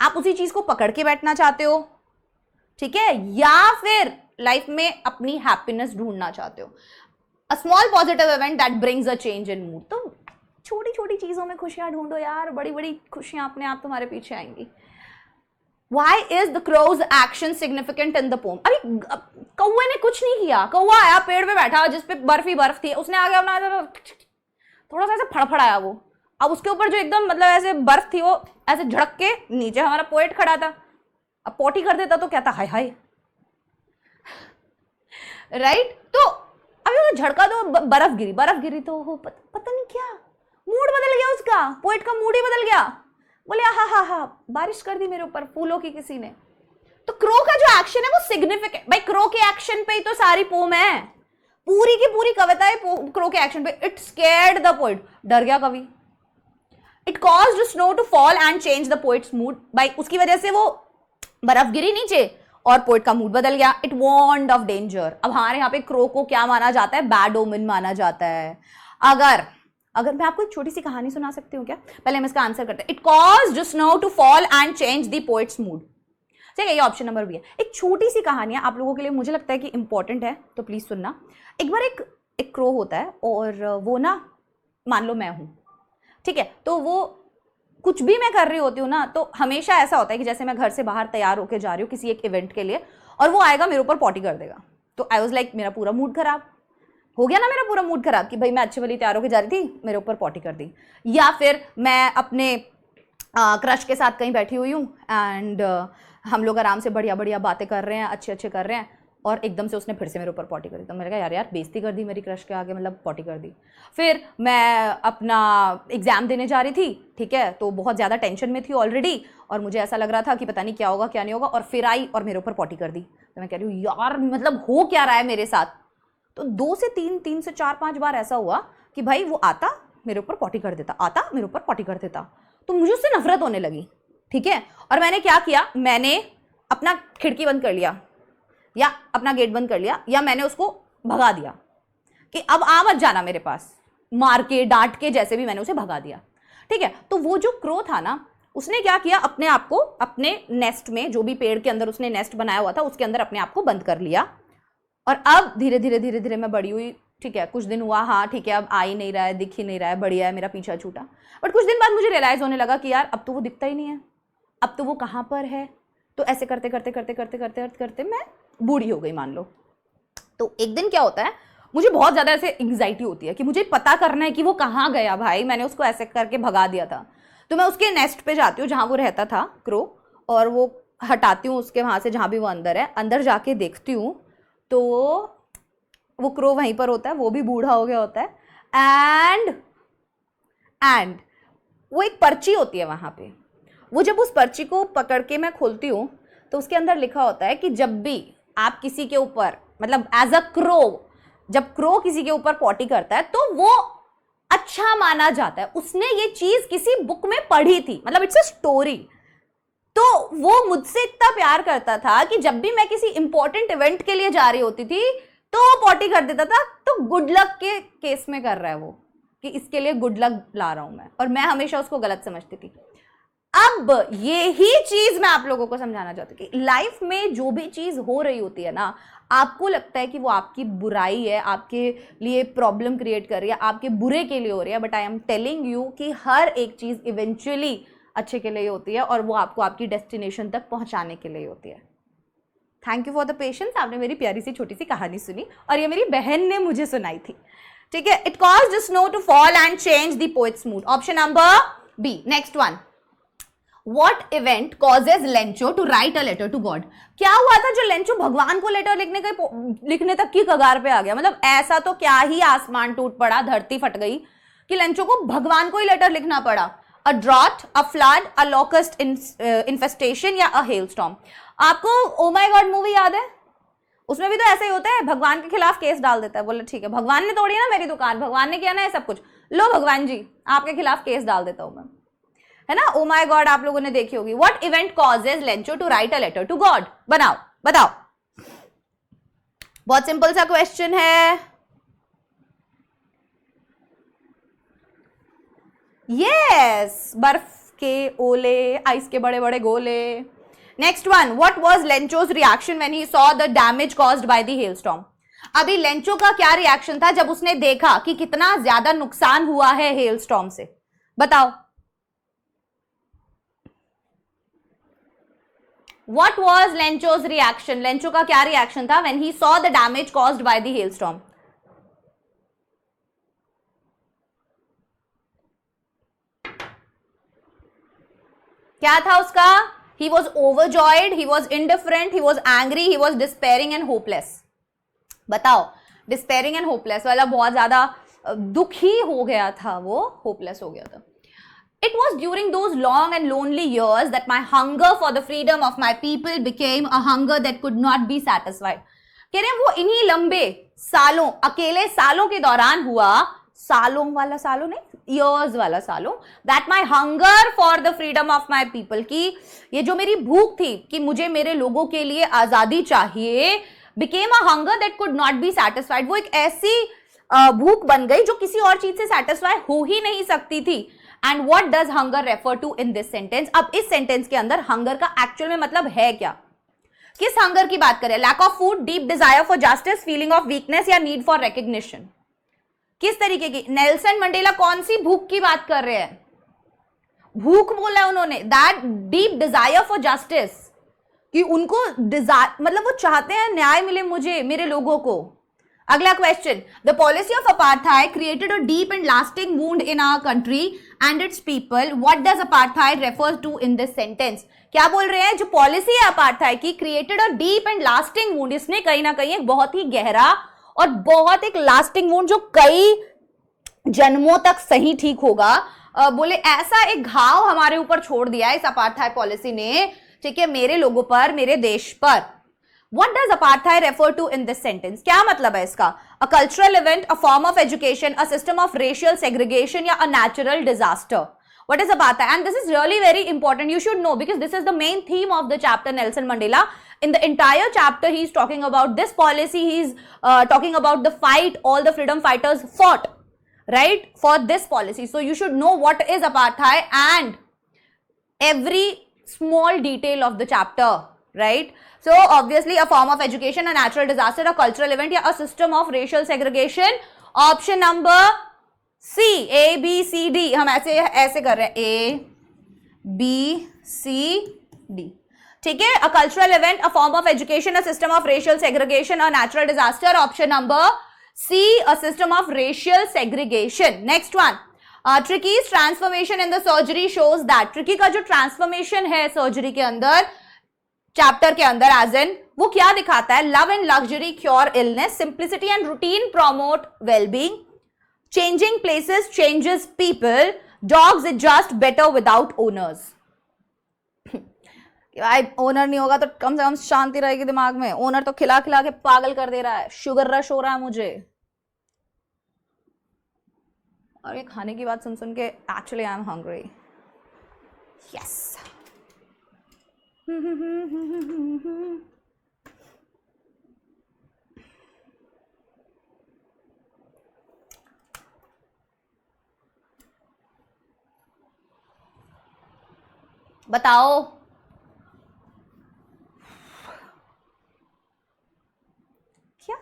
आप उसी चीज़ को पकड़ के बैठना चाहते हो, ठीक है, या फिर लाइफ में अपनी हैप्पीनेस ढूंढना चाहते हो। अ small positive event that brings a change in mood. तो छोटी छोटी चीज़ों में खुशियां ढूंढो यार, बड़ी बड़ी खुशियां अपने आप तुम्हारे पीछे आएंगी। Why is the crow's action significant in the poem? अरे कौवे ने कुछ नहीं किया, कौवा आया पेड़ पे बैठा जिसपे बर्फ ही बर्फ थी, उसने आगे अपना थोड़ा सा ऐसे फड़फड़ाया वो, अब उसके ऊपर जो एकदम मतलब ऐसे बर्फ थी वो ऐसे झड़क के नीचे हमारा पोएट खड़ा था, अब पोटी कर देता तो क्या था, हाय हाय, राइट। तो अभी वो झड़का तो बर्फ गिरी तो वो पता नहीं क्या मूड बदल गया उसका, पोएट का मूड ही बदल गया। बोले हा बारिश कर दी मेरे ऊपर फूलों की किसी ने। तो क्रो का जो एक्शन है वो सिग्निफिकेंट, भाई क्रो के एक्शन पे ही तो सारी पोम है, पूरी की पूरी कविता है क्रो के एक्शन पे। इट स्कैर्ड द पोएट, डर गया कवि। It caused snow to fall and change the poet's mood, भाई उसकी वजह से वो बर्फ गिरी नीचे और पोएट का मूड बदल गया। It warned of danger. अब हमारे यहाँ पे क्रो को क्या माना जाता है? बैड ओमेन माना जाता है। अगर मैं आपको एक छोटी सी कहानी सुना सकती हूँ क्या? पहले हम इसका आंसर करते हैं। It caused snow to fall and change the poet's mood, ठीक है, ये ऑप्शन नंबर बी है। एक छोटी सी कहानी है आप लोगों के लिए, मुझे लगता है कि इंपॉर्टेंट है, तो प्लीज सुनना। एक बार एक क्रो होता है और वो ना, मान लो मैं हूँ, ठीक है, तो वो कुछ भी मैं कर रही होती हूँ ना, तो हमेशा ऐसा होता है कि जैसे मैं घर से बाहर तैयार होकर जा रही हूँ किसी एक इवेंट के लिए, और वो आएगा मेरे ऊपर पॉटी कर देगा, तो आई वाज लाइक मेरा पूरा मूड खराब हो गया ना, मेरा पूरा मूड खराब कि भाई मैं अच्छी वाली तैयार होकर जा रही थी, मेरे ऊपर पॉटी कर दी। या फिर मैं अपने क्रश के साथ कहीं बैठी हुई हूँ एंड हम लोग आराम से बढ़िया बढ़िया बातें कर रहे हैं, अच्छे कर रहे हैं, और एकदम से उसने फिर से मेरे ऊपर पॉटी कर दी। तो मैंने कहा यार बेइज्जती कर दी मेरी क्रश के आगे, मतलब पॉटी कर दी। फिर मैं अपना एग्ज़ाम देने जा रही थी, ठीक है, तो बहुत ज़्यादा टेंशन में थी ऑलरेडी, और मुझे ऐसा लग रहा था कि पता नहीं क्या होगा क्या नहीं होगा, और फिर आई और मेरे ऊपर पॉटी कर दी। तो मैं कह रही हूँ यार मतलब हो क्या रहा है मेरे साथ। तो 2 से 3 से 4-5 बार ऐसा हुआ कि भाई वो आता मेरे ऊपर पॉटी कर देता, आता मेरे ऊपर पॉटी कर देता, तो मुझे उससे नफरत होने लगी, ठीक है। और मैंने क्या किया, मैंने अपना खिड़की बंद कर लिया या अपना गेट बंद कर लिया, या मैंने उसको भगा दिया कि अब आ मत जाना मेरे पास, मार के डांट के जैसे भी मैंने उसे भगा दिया, ठीक है। तो वो जो क्रो था ना, उसने क्या किया, अपने आप को अपने नेस्ट में, जो भी पेड़ के अंदर उसने नेस्ट बनाया हुआ था उसके अंदर अपने आप को बंद कर लिया। और अब धीरे धीरे मैं बड़ी हुई, ठीक है, कुछ दिन हुआ, हाँ ठीक है, अब आ ही नहीं रहा है, दिख ही नहीं रहा है, बढ़िया है, मेरा पीछा छूटा। बट कुछ दिन बाद मुझे रियलाइज होने लगा कि यार अब तो वो दिखता ही नहीं है, अब तो वो कहाँ पर है। तो ऐसे करते करते मैं बूढ़ी हो गई मान लो। तो एक दिन क्या होता है, मुझे बहुत ज्यादा ऐसे एंग्जाइटी होती है कि मुझे पता करना है कि वो कहाँ गया भाई, मैंने उसको ऐसे करके भगा दिया था। तो मैं उसके नेस्ट पे जाती हूँ जहाँ वो रहता था क्रो, और वो हटाती हूँ उसके वहाँ से जहाँ भी वो अंदर है, अंदर जाके देखती हूँ तो वो क्रो वहीं पर होता है, वो भी बूढ़ा हो गया होता है। एंड वो एक पर्ची होती है वहाँ पे, वो जब उस पर्ची को पकड़ के मैं खोलती हूँ तो उसके अंदर लिखा होता है कि जब भी आप किसी के ऊपर, मतलब एज अ क्रो, जब क्रो किसी के ऊपर पॉटी करता है तो वो अच्छा माना जाता है। उसने ये चीज किसी बुक में पढ़ी थी, मतलब इट्स अ स्टोरी। तो वो मुझसे इतना प्यार करता था कि जब भी मैं किसी इंपॉर्टेंट इवेंट के लिए जा रही होती थी तो वो पॉटी कर देता था। तो गुड लक के केस में कर रहा है वो, कि इसके लिए गुड लक ला रहा हूं मैं, और मैं हमेशा उसको गलत समझती थी। अब ये ही चीज मैं आप लोगों को समझाना चाहती हूँ कि लाइफ में जो भी चीज हो रही होती है ना, आपको लगता है कि वो आपकी बुराई है, आपके लिए प्रॉब्लम क्रिएट कर रही है, आपके बुरे के लिए हो रही है, but I am telling you कि हर एक चीज इवेंचुअली अच्छे के लिए होती है, और वो आपको आपकी डेस्टिनेशन तक पहुंचाने के लिए होती है। Thank you for the patience. आपने मेरी प्यारी सी छोटी सी कहानी सुनी, और ये मेरी बहन ने मुझे सुनाई थी, ठीक है। It caused the snow to fall and change the poet's mood. Option number B. Next one, What event causes Lencho to write a letter to God? क्या हुआ था जो लेंचो भगवान को लेटर लिखने तक की कगार पे आ गया? मतलब ऐसा तो क्या ही आसमान टूट पड़ा, धरती फट गई कि लेंचो को भगवान को ही लेटर लिखना पड़ा। A drought, a flood, a locust infestation या अ हेलस्टॉर्म। आपको ओ माय गॉड मूवी याद है? उसमें भी तो ऐसा ही होता है, भगवान के खिलाफ केस डाल देता है, बोले ठीक है भगवान ने तोड़ी ना मेरी दुकान, भगवान ने किया ना ये सब कुछ, लो भगवान जी आपके खिलाफ केस डाल देता हूं मैं, है ना। ओ माय गॉड आप लोगों ने देखी होगी। What event causes Lencho to write a letter to God? बनाओ, बताओ। बहुत सिंपल सा क्वेश्चन है। यस, बर्फ के ओले, आइस के बड़े बड़े गोले। Next one, what was Lencho's reaction when he saw the damage caused by the hailstorm? अभी लेंचो का क्या रिएक्शन था जब उसने देखा कि कितना ज्यादा नुकसान हुआ है हेलस्टॉर्म से? बताओ। What was Lencho's reaction? Lencho का क्या रिएक्शन था when he saw the damage caused by the hailstorm? क्या था उसका? He was overjoyed, he was indifferent, he was angry, he was despairing and hopeless. बताओ, despairing and hopeless वाला बहुत ज्यादा दुखी हो गया था वो, hopeless हो गया था। It was during those long and lonely years that my hunger for the freedom of my people became a hunger that could not be satisfied. कह रहे हैं वो इन्हीं लंबे सालों, अकेले सालों के दौरान हुआ, सालों वाला सालों नहीं, years वाला सालों, that my hunger for the freedom of my people, कि ये जो मेरी भूख थी कि मुझे मेरे लोगों के लिए आजादी चाहिए, became a hunger that could not be satisfied. वो एक ऐसी भूख बन गई जो किसी और चीज से सेटिस्फाई हो ही नहीं सकती थी। And what does hunger refer to in this sentence? अब इस सेंटेंस के अंदर हंगर का एक्चुअल में मतलब है क्या? किस हंगर की बात करें? Lack of food, deep desire for justice, feeling of weakness या नीड फॉर रिकग्निशन? किस तरीके की? नेल्सन मंडेला कौन सी भूख की बात कर रहे हैं? भूख बोला है उन्होंने, that deep desire for justice, कि उनको डिजायर मतलब वो चाहते हैं न्याय मिले मुझे, मेरे लोगों को। अगला question, the policy of apartheid created a deep and lasting wound in our country and its people, what does apartheid refer to in this sentence? क्या बोल रहे हैं? जो पॉलिसी है अपार्थाइड की, created a deep and lasting wound, इसने कहीं ना कहीं एक बहुत ही गहरा और बहुत एक लास्टिंग वुंड जो कई जन्मों तक सही ठीक होगा, बोले ऐसा एक घाव हमारे ऊपर छोड़ दिया इस अपार्थाइड पॉलिसी ने, ठीक है, मेरे लोगों पर, मेरे देश पर। What does apartheid refer to in this sentence? क्या मतलब है इसका? A cultural event, a form of education, a system of racial segregation या a natural disaster? What is apartheid? And this is really very important. You should know because this is the main theme of the chapter Nelson Mandela. In the entire chapter, he is talking about this policy. He is talking about the fight all the freedom fighters fought, right, for this policy. So you should know what is apartheid and every small detail of the chapter, right? So obviously a form of education, a natural disaster, a cultural event या a system of racial segregation. Option number C, A, B, C, D. हम ऐसे कर रहे हैं A, B, C, D. ठीक है, a cultural event, a form of education, a system of racial segregation, a natural disaster. Option number C, a system of racial segregation. Next one, Tricky's transformation in the surgery shows that. Tricky का जो transformation है surgery के अंदर, chapter के अंदर as in, वो क्या दिखाता है? Love and luxury cure illness, simplicity and routine promote well-being, changing places changes people, dogs adjust better without owners. भाई ओनर नहीं होगा तो कम से कम शांति रहेगी दिमाग में, ओनर तो खिला खिला के पागल कर दे रहा है, शुगर रश हो रहा है मुझे, और ये खाने की बात सुन सुन के actually I am hungry. Yes, बताओ क्या?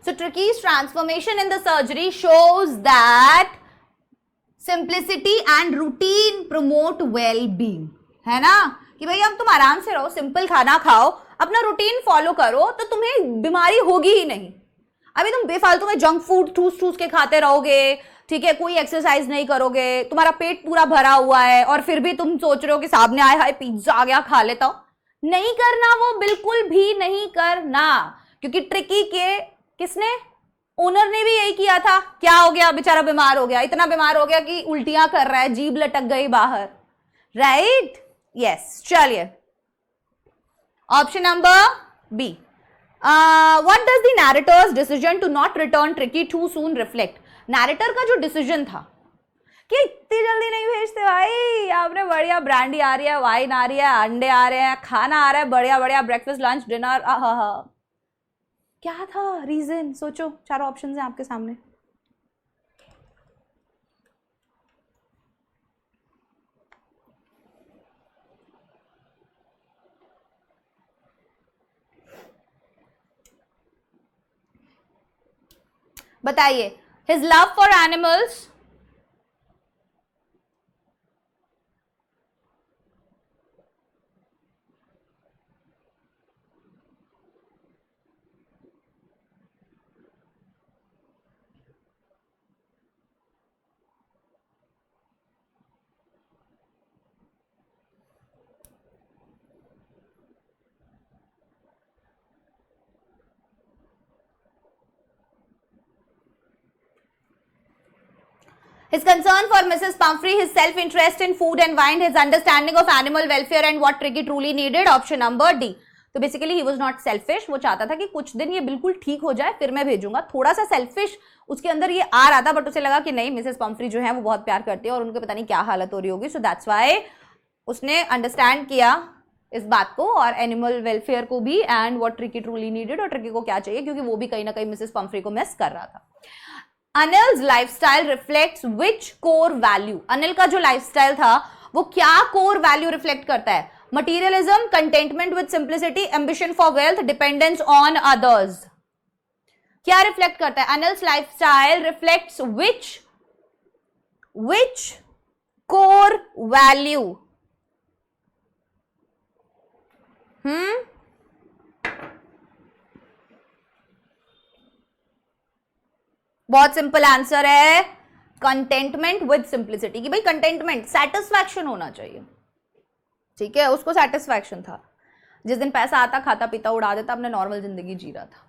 So Tricky's transformation in the surgery shows that simplicity and routine promote well-being. है ना कि भाई अब तुम आराम से रहो, सिंपल खाना खाओ, अपना रूटीन फॉलो करो तो तुम्हें बीमारी होगी ही नहीं. अभी तुम बेफालतू में जंक फूड ठूस ठूस के खाते रहोगे, ठीक है, कोई एक्सरसाइज नहीं करोगे, तुम्हारा पेट पूरा भरा हुआ है और फिर भी तुम सोच रहे हो कि सामने आए हाय पिज्जा आ गया खा लेता हूं. नहीं करना, वो बिल्कुल भी नहीं करना, क्योंकि ट्रिकी के किसने, ओनर ने भी यही किया था. क्या हो गया, बेचारा बीमार हो गया, इतना बीमार हो गया कि उल्टियां कर रहा है, जीभ लटक गई बाहर. Right, yes. चलिए option number B. What does the narrator's decision to not return Tricky too soon reflect? Narrator का जो डिसीजन था कि इतनी जल्दी नहीं भेजते भाई, आपने बढ़िया ब्रांडी आ रही है, वाइन आ रही है, अंडे आ रहे हैं, खाना आ रहा है बढ़िया बढ़िया, ब्रेकफास्ट लंच डिनर, क्या था रीजन? सोचो, चारों ऑप्शंस हैं आपके सामने. बताइए. His love for animals, his concern for Mrs. Pumphrey, his self-interest in food and wine, his understanding of animal welfare and what Tricky truly needed. Option number D. तो basically he was not selfish, वो चाहता था कि कुछ दिन ये बिल्कुल ठीक हो जाए फिर मैं भेजूंगा. थोड़ा सा सेल्फिश उसके अंदर ये आ रहा था, बट उसे लगा कि नहीं, मिसेस पम्फ्री जो है वो बहुत प्यार करती है और उनके पता नहीं क्या हालत हो रही होगी, सो दैट्स वाई उसने अंडरस्टैंड किया इस बात को और एनिमल वेलफेयर को भी, and what tricky truly needed, और ट्रिकी को क्या चाहिए, क्योंकि वो भी कहीं ना कहीं मिसेस पम्फ्री को मिस कर रहा था. Anil's lifestyle reflects which core value? Anil का जो लाइफस्टाइल था वो क्या कोर वैल्यू रिफ्लेक्ट करता है? Materialism, contentment with simplicity, ambition for wealth, dependence on others. क्या रिफ्लेक्ट करता है? Anil's lifestyle reflects which core value? बहुत सिंपल आंसर है, कंटेंटमेंट विद सिंप्लिसिटी. कि भाई कंटेंटमेंट, सेटिस्फैक्शन होना चाहिए, ठीक है, उसको सेटिस्फैक्शन था. जिस दिन पैसा आता खाता पीता उड़ा देता, अपने नॉर्मल जिंदगी जी रहा था.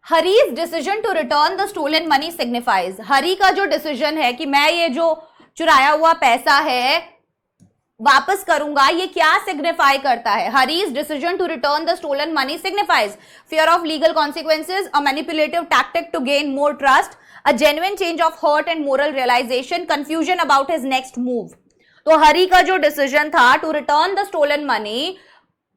Hari's decision to return the stolen money signifies. Hari का जो डिसीजन है कि मैं ये जो चुराया हुआ पैसा है वापस करूंगा, ये क्या सिग्निफाई करता है? Hari's decision to return the stolen money signifies fear of legal consequences, a manipulative tactic to gain more trust, a genuine change of heart and moral realization, confusion about his next move. तो हरी का जो decision था to return the stolen money,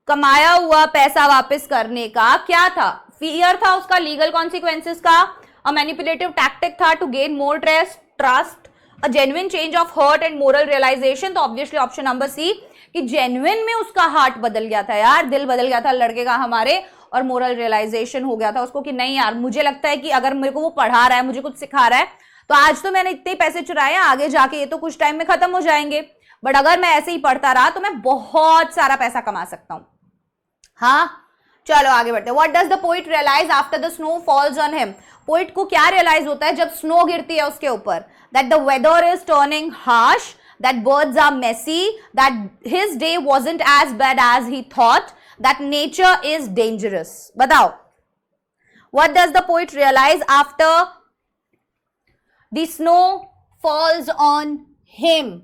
कमाया हुआ पैसा वापस करने का, क्या था? फियर था उसका लीगल कॉन्सिक्वेंसेस का, अ मैनिपुलेटिव टैक्टिक था to gain more trust, a genuine change of heart and moral realisation. तो ऑब्वियसली ऑप्शन नंबर सी कि जेन्युइन में उसका हार्ट बदल गया था यार, दिल बदल गया था लड़के का हमारे, और मोरल रियलाइजेशन हो गया था उसको कि नहीं यार, मुझे लगता है कि अगर मेरे को वो पढ़ा रहा है, मुझे कुछ सिखा रहा है, तो आज तो मैंने इतने पैसे चुराए हैं, आगे जाके ये तो कुछ टाइम में खत्म हो जाएंगे, बट अगर मैं ऐसे ही पढ़ता रहा तो मैं बहुत सारा पैसा कमा सकता हूं. हाँ, चलो आगे बढ़ते हैं. What does the poet realise after the snow falls on him? Poet को क्या रियलाइज होता है जब स्नो गिरती है उसके ऊपर? That the weather is turning harsh, that birds are messy, that his day wasn't as bad as he thought, that nature is dangerous. बताओ, what does the poet realise after the snow falls on him?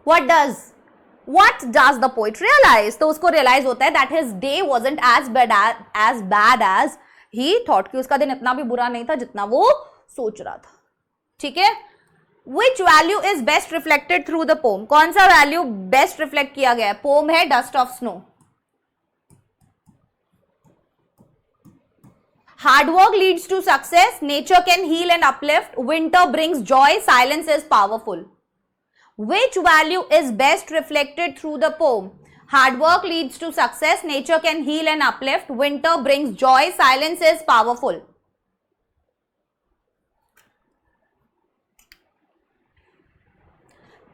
What does the poet realize? तो उसको realize होता है that his day wasn't as bad as he thought, कि उसका दिन इतना भी बुरा नहीं था जितना वो सोच रहा था. ठीक है. Which value is best reflected through the poem? कौन सा value best reflect किया गया है? poem है dust of snow. Hard work leads to success, nature can heal and uplift, winter brings joy, silence is powerful. Which value is best reflected through the poem? Hard work leads to success, nature can heal and uplift, winter brings joy, silence is powerful.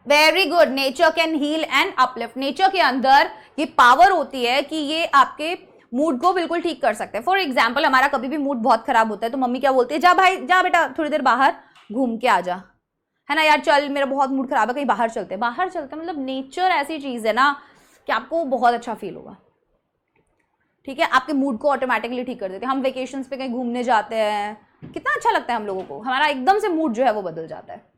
Very good. Nature can heal and uplift. Nature के अंदर ये power होती है कि ये आपके mood को बिल्कुल ठीक कर सकते हैं. फॉर एग्जाम्पल, हमारा कभी भी मूड बहुत खराब होता है तो मम्मी क्या बोलती है, जा भाई, जा बेटा थोड़ी देर बाहर घूम के आ जा, है ना यार, चल मेरा बहुत मूड खराब है, कहीं बाहर चलते हैं. बाहर चलते हैं मतलब नेचर ऐसी चीज है ना कि आपको बहुत अच्छा फील होगा. ठीक है, आपके मूड को ऑटोमेटिकली ठीक कर देते हैं. हम वेकेशंस पे कहीं घूमने जाते हैं, कितना अच्छा लगता है हम लोगों को, हमारा एकदम से मूड जो है वो बदल जाता है.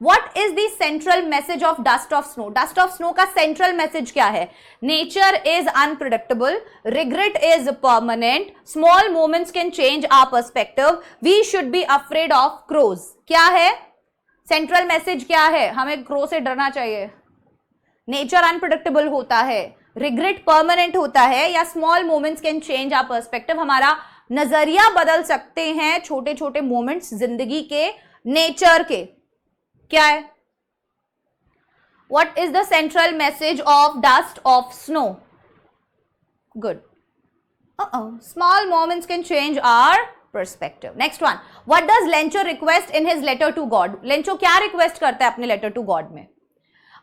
What is the central message of dust of snow? Dust of snow का central message क्या है? Nature is unpredictable, regret is permanent, small moments can change our perspective, we should be afraid of crows. क्या है central message? क्या है? हमें crow से डरना चाहिए. नेचर अनप्रेडिक्टेबल होता है, रिग्रेट परमानेंट होता है, या small moments can change our perspective, हमारा नजरिया बदल सकते हैं छोटे छोटे मोमेंट्स जिंदगी के, नेचर के. क्या है? What is the central message of dust of snow? Good. Small moments can change our perspective. Next one. What does Lencho request in his letter to God? Lencho क्या request करता है अपने letter to God में?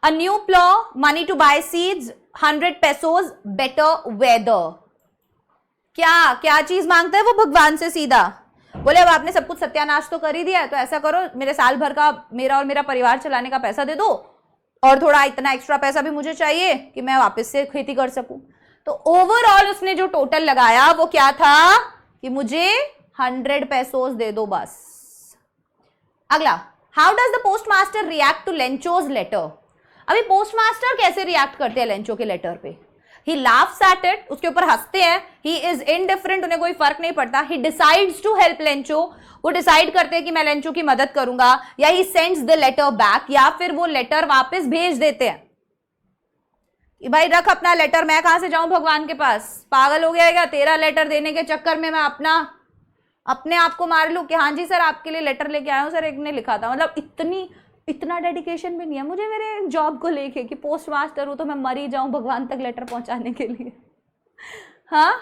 A new plow, money to buy seeds, 100 pesos, better weather. क्या चीज मांगता है वो भगवान से सीधा? बोले अब आपने सब कुछ सत्यानाश तो कर ही दिया है, तो ऐसा करो मेरे साल भर का मेरा और मेरा परिवार चलाने का पैसा दे दो, और थोड़ा इतना एक्स्ट्रा पैसा भी मुझे चाहिए कि मैं वापस से खेती कर सकूं. तो ओवरऑल उसने जो टोटल लगाया वो क्या था कि मुझे 100 पैसोस दे दो बस. अगला, how does the postmaster react to Lencho's letter? अभी पोस्टमास्टर कैसे रिएक्ट करते हैं लेंचो के लेटर पे? ही लाफ्स एट इट, उसके ऊपर हंसते हैं. ही इज इनडिफरेंट, उन्हें कोई फर्क नहीं पड़ता. He decides to help Lencho, वो डिसाइड करते हैं कि मैं लेंचो की मदद करूंगा. या he sends the letter back, या फिर वो लेटर वापस भेज देते हैं कि भाई रख अपना लेटर, मैं कहां से जाऊं भगवान के पास, पागल हो गया क्या? तेरा लेटर देने के चक्कर में मैं अपने आप को मार लूं कि हाँ जी सर आपके लिए लेटर लेके आया हूं सर, एक ने लिखा था. मतलब इतना डेडिकेशन भी नहीं है मुझे मेरे जॉब को लेके कि पोस्ट मास्टर हूं तो मैं मर ही जाऊं भगवान तक लेटर पहुंचाने के लिए. हाँ,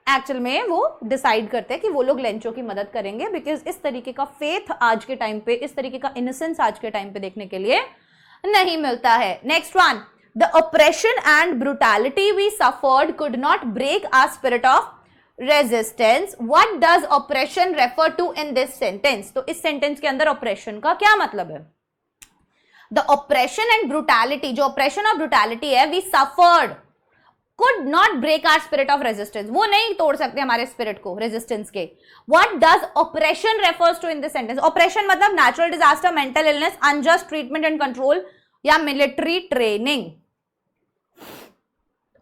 एक्चुअल में वो डिसाइड करते हैं कि वो लोग लेंचो की मदद करेंगे, बिकॉज इस तरीके का फेथ आज के टाइम पे, इस तरीके का इनोसेंस आज के टाइम पे देखने के लिए नहीं मिलता है. Next one. The operation and brutality we suffered could not break our spirit of resistance. What does oppression refer to in this sentence? तो इस सेंटेंस के अंदर ऑपरेशन का क्या मतलब है? द ऑपरेशन एंड ब्रूटैलिटी, जो ऑपरेशन और ब्रूटैलिटी है, we suffered could not break our spirit of resistance, वो नहीं तोड़ सकते हमारे स्पिरिट को रेजिस्टेंस के. What does operation refers to in this sentence? Operation मतलब natural disaster, mental illness, unjust treatment and control, या मिलिट्री ट्रेनिंग.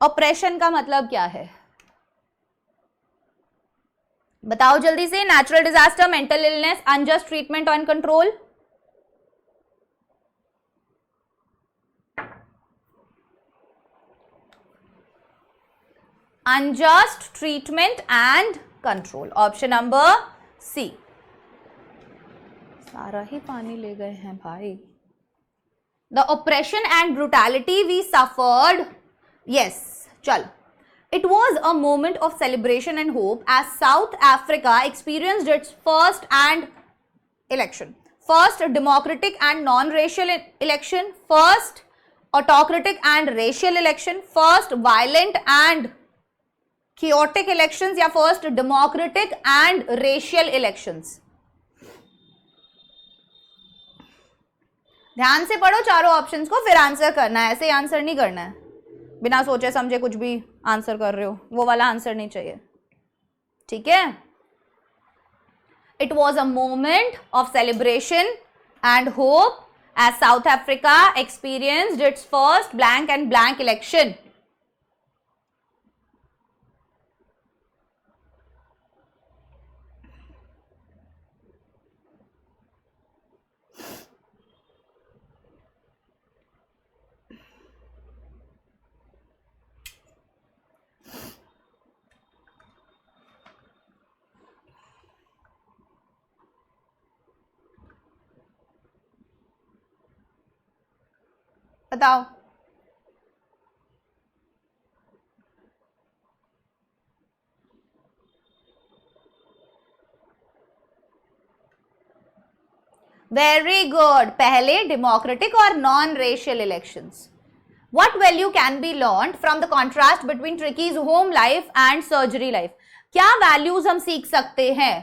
ऑपरेशन का मतलब क्या है? बताओ जल्दी से. Natural disaster, mental illness, unjust treatment and control. unjust treatment and control. Option number C. सारा ही पानी ले गए हैं भाई. The operation and brutality we suffered, yes, चल, It was a moment of celebration and hope as South Africa experienced its first democratic and non-racial election, first autocratic and racial election, first violent and chaotic elections, या first democratic and racial elections. ध्यान से पढ़ो चारों options को, फिर answer करना है, ऐसे ही आंसर नहीं करना है बिना सोचे समझे कुछ भी आंसर कर रहे हो, वो वाला आंसर नहीं चाहिए, ठीक है. It was a moment of celebration and hope as South Africa experienced its first blank and blank election. बताओ. Very good. पहले डेमोक्रेटिक और non racial elections. What value can be learned from the contrast between Tricky's home life and surgery life? क्या values हम सीख सकते हैं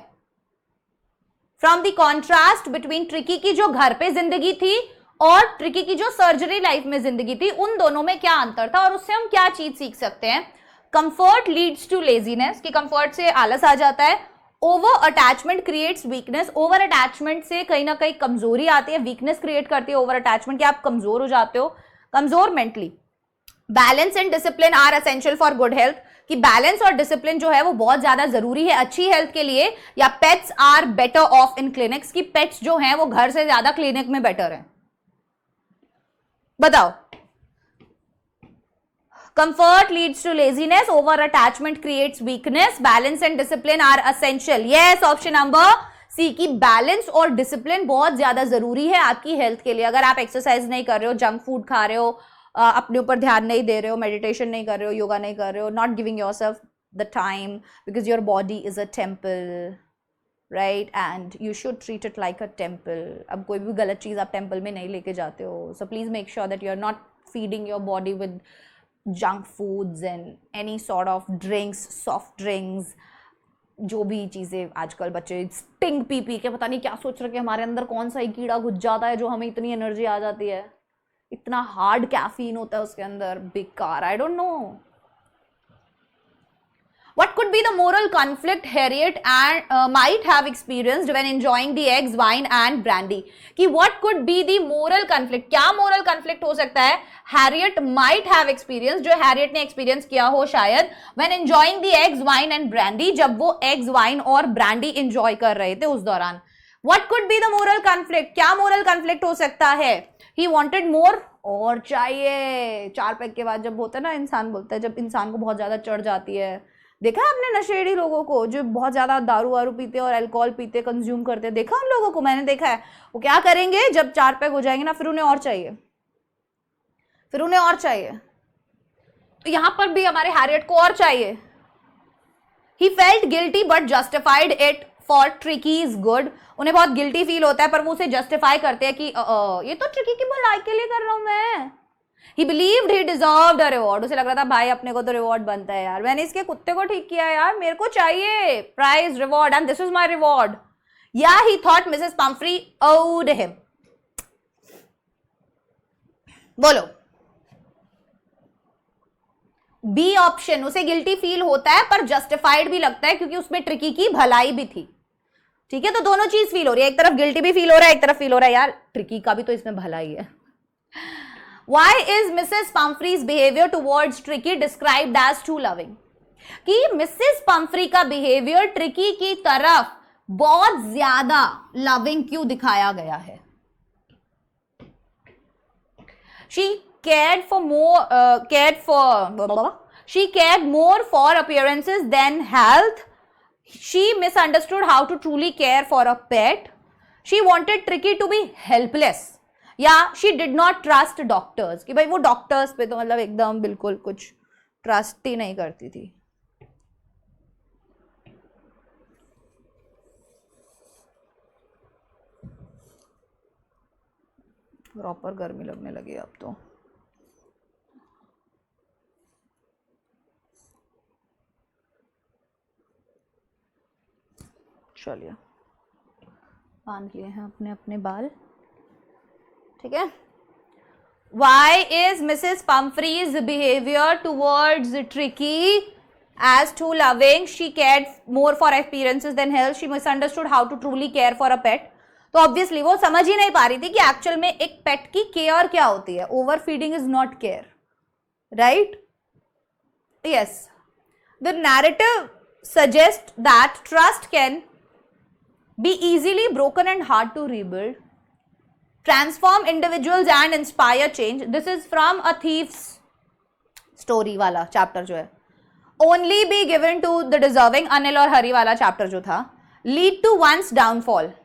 from the contrast between tricky की जो घर पे जिंदगी थी और ट्रिकी की जो सर्जरी लाइफ में जिंदगी थी, उन दोनों में क्या अंतर था और उससे हम क्या चीज सीख सकते हैं. कंफर्ट लीड्स टू लेजीनेस, कि कंफर्ट से आलस आ जाता है. Over attachment creates weakness, over attachment से कहीं ना कहीं कमजोरी आती है, वीकनेस क्रिएट करती है ओवर अटैचमेंट, कि आप कमजोर हो जाते हो, कमजोर mentally. Balance and discipline are essential for good health, कि बैलेंस और डिसिप्लिन जो है वो बहुत ज्यादा जरूरी है अच्छी हेल्थ के लिए. या pets are better off in clinics, कि पेट्स जो हैं वो घर से ज्यादा क्लिनिक में बेटर है. बताओ. Comfort leads to laziness, over attachment creates weakness, balance and discipline are essential. Yes, option number C की बैलेंस और डिसिप्लिन बहुत ज्यादा जरूरी है आपकी हेल्थ के लिए. अगर आप एक्सरसाइज नहीं कर रहे हो, जंक फूड खा रहे हो, अपने ऊपर ध्यान नहीं दे रहे हो, मेडिटेशन नहीं कर रहे हो, योगा नहीं कर रहे हो, not giving yourself the time because your body is a temple, right, and you should treat it like a temple. अब कोई भी गलत चीज़ आप टेम्पल में नहीं लेके जाते हो, so please make sure that you are not feeding your body with junk foods and any sort of drinks, soft drinks, जो भी चीज़ें आजकल बच्चे स्टिंग पी पी के पता नहीं क्या सोच रहे कि हमारे अंदर कौन सा ही कीड़ा घुस जाता है जो हमें इतनी एनर्जी आ जाती है. इतना हार्ड कैफीन होता है उसके अंदर, बेकार. I don't know. What could be the moral conflict Harriet might have experienced when enjoying the eggs, wine and brandy? कि what could be the moral conflict? क्या moral conflict हो सकता है Harriet might have experienced, जो Harriet ने experience किया हो शायद when enjoying the eggs, wine and brandy, जब वो eggs, wine और brandy enjoy कर रहे थे उस दौरान. What could be the moral conflict? क्या moral conflict हो सकता है? He wanted more, और चाहिए. 4 पैक के बाद जब होता है ना, इंसान बोलता है, जब इंसान को बहुत ज्यादा चढ़ जाती है. देखा आपने नशेड़ी लोगों को जो बहुत ज्यादा दारू वारू पीते और अल्कोहल पीते, कंज्यूम करते, देखा उन लोगों को, मैंने देखा है. वो क्या करेंगे जब 4 पैक हो जाएंगे ना, फिर उन्हें और चाहिए, फिर उन्हें और चाहिए. तो यहां पर भी हमारे हैरियट को और चाहिए. He felt guilty but justified it for ट्रिकीज good. उन्हें बहुत गिल्टी फील होता है पर वो उसे जस्टिफाई करते हैं कि ये तो ट्रिकी की भलाई के लिए कर रहा हूं मैं. He believed he deserved a reward. उसे लग रहा था भाई अपने को तो रिवॉर्ड बनता है यार, मैंने इसके कुत्ते को ठीक किया यार, मेरे को चाहिए prize, reward, and this is my reward. या he thought Mrs. Pumphrey owed him. बोलो. बी ऑप्शन, उसे गिल्टी फील होता है पर जस्टिफाइड भी लगता है क्योंकि उसमें ट्रिकी की भलाई भी थी. ठीक है, तो दोनों चीज फील हो रही है, एक तरफ गिल्टी भी फील हो रहा है, एक तरफ फील हो रहा है यार ट्रिकी का भी तो इसमें भलाई है. Why is Mrs. Pumphrey's behavior towards Tricky described as too loving? कि Mrs. Pumphrey का behavior Tricky की तरफ बहुत ज्यादा loving क्यों दिखाया गया है? She cared more for appearances than health. She misunderstood how to truly care for a pet. She wanted Tricky to be helpless. या she did not trust doctors, कि भाई वो डॉक्टर्स पे तो मतलब एकदम बिल्कुल कुछ ट्रस्ट ही नहीं करती थी। प्रॉपर गर्मी लगने लगी अब तो। चलिए बांध लिए हैं अपने अपने बाल, ठीक है। Why is Mrs. Pumphrey's behavior towards Tricky as too loving? She cared more for appearances than health. She misunderstood how to truly care for a pet. तो ऑब्वियसली वो समझ ही नहीं पा रही थी कि एक्चुअल में एक पेट की केयर क्या होती है। Over feeding is not care, right? Yes, the narrative suggest that trust can be easily broken and hard to rebuild, transform individuals and inspire change. This is from a thief's story वाला chapter जो है। only be given to the deserving, Anil और हरी वाला chapter जो था, lead to one's downfall.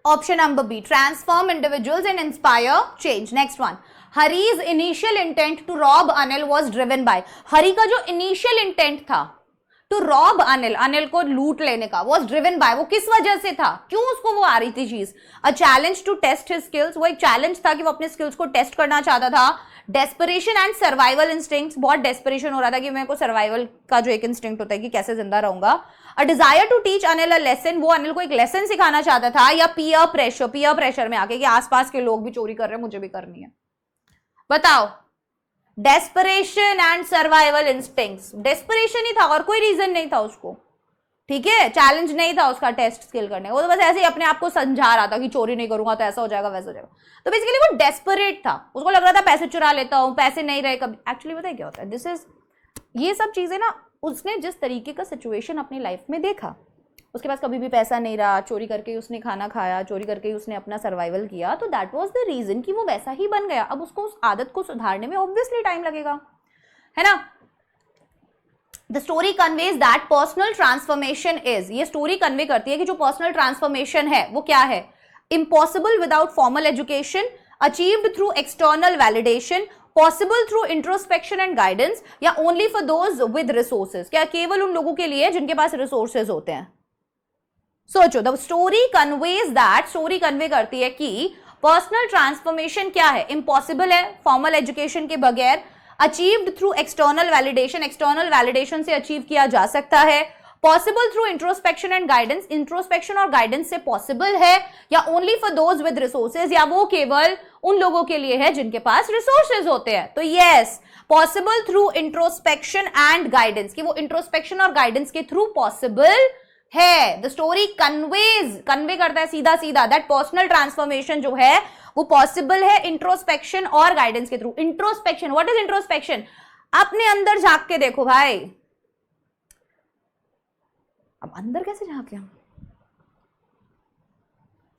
Option number B, transform individuals and inspire change. Next one, Hari's initial intent to rob Anil was driven by. Hari का जो initial intent था to rob Anil, Anil को लूट लेने का, was driven by, वो किस वजह से था? क्यों उसको वो आ रही थी चीज? A challenge to test his skills, वो एक challenge था कि वो अपने skills को टेस्ट करना चाहता था। Desperation and survival instincts, बहुत desperation हो रहा था कि मेरे को survival का जो एक instinct होता है कि कैसे जिंदा रहूंगा। A desire to teach Anil a lesson, वो अनिल को एक लेसन सिखाना चाहता था। या peer pressure में आके कि आसपास के लोग भी चोरी कर रहे हैं, मुझे भी करनी है। बताओ, desperation and survival instincts. Desperation ही था और कोई रीजन नहीं था उसको, ठीक है। चैलेंज नहीं था उसका टेस्ट स्किल करने, वो तो बस ऐसे ही अपने आप को समझा रहा था कि चोरी नहीं करूंगा तो ऐसा हो जाएगा वैसा हो जाएगा। तो बेसिकली वो डेस्परेट था, उसको लग रहा था पैसे चुरा लेता हूं, पैसे नहीं रहे कभी। एक्चुअली पता है क्या होता है, दिस इज, ये सब चीजें ना, उसने जिस तरीके का सिचुएशन अपनी लाइफ में देखा, उसके पास कभी भी पैसा नहीं रहा, चोरी करके उसने खाना खाया, चोरी करके उसने अपना सर्वाइवल किया, तो दैट वाज द रीजन कि वो वैसा ही बन गया। अब उसको उस आदत को सुधारने में ऑब्वियसली टाइम लगेगा, है ना। The story conveys that personal transformation is, ये स्टोरी कन्वे करती है कि जो पर्सनल ट्रांसफॉर्मेशन है वो क्या है? Impossible without formal education, achieved through external validation, possible through introspection and guidance, या only for those with resources, क्या केवल उन लोगों के लिए जिनके पास रिसोर्सेज होते हैं? सोचो, the story conveys that, story convey करती है कि पर्सनल ट्रांसफॉर्मेशन क्या है? इम्पॉसिबल है फॉर्मल एजुकेशन के बगैर, achieved through external validation, external validation से अचीव किया जा सकता है, possible through introspection and guidance, introspection और गाइडेंस से पॉसिबल है, या only for those with resources, या वो केवल उन लोगों के लिए है जिनके पास रिसोर्सेज होते हैं। तो yes, possible through introspection and guidance, कि वो इंट्रोस्पेक्शन और गाइडेंस के थ्रू पॉसिबल है। द स्टोरी कन्वे करता है सीधा सीधा दैट पर्सनल ट्रांसफॉर्मेशन जो है वो पॉसिबल है इंट्रोस्पेक्शन और गाइडेंस के through. Introspection, what is introspection? अपने अंदर झांक के देखो भाई। अब अंदर कैसे झांके हम?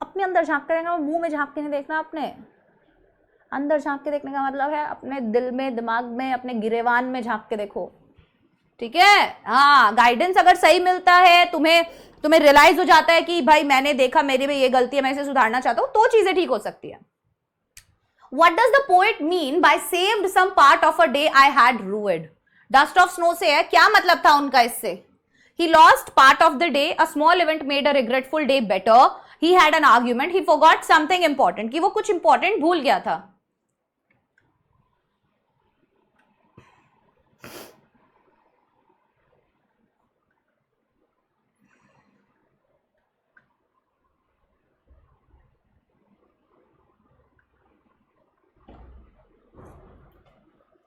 अपने अंदर झांक के देखना, मुंह में झांक के नहीं देखना, अपने अंदर झांक के देखने का मतलब है अपने दिल में, दिमाग में, अपने गिरेवान में झांक के देखो, ठीक है। हाँ, गाइडेंस अगर सही मिलता है, तुम्हें रियलाइज हो जाता है कि भाई मैंने देखा मेरे में ये गलती है, मैं इसे सुधारना चाहता हूं, तो चीजें ठीक हो सकती है। What does the poet mean by saved some part of a day I had ruined? Dust of snow से है, क्या मतलब था उनका इससे? He lost part of the day, a small event made a regretful day better. He had an argument, he forgot something important, कि वो कुछ important भूल गया था।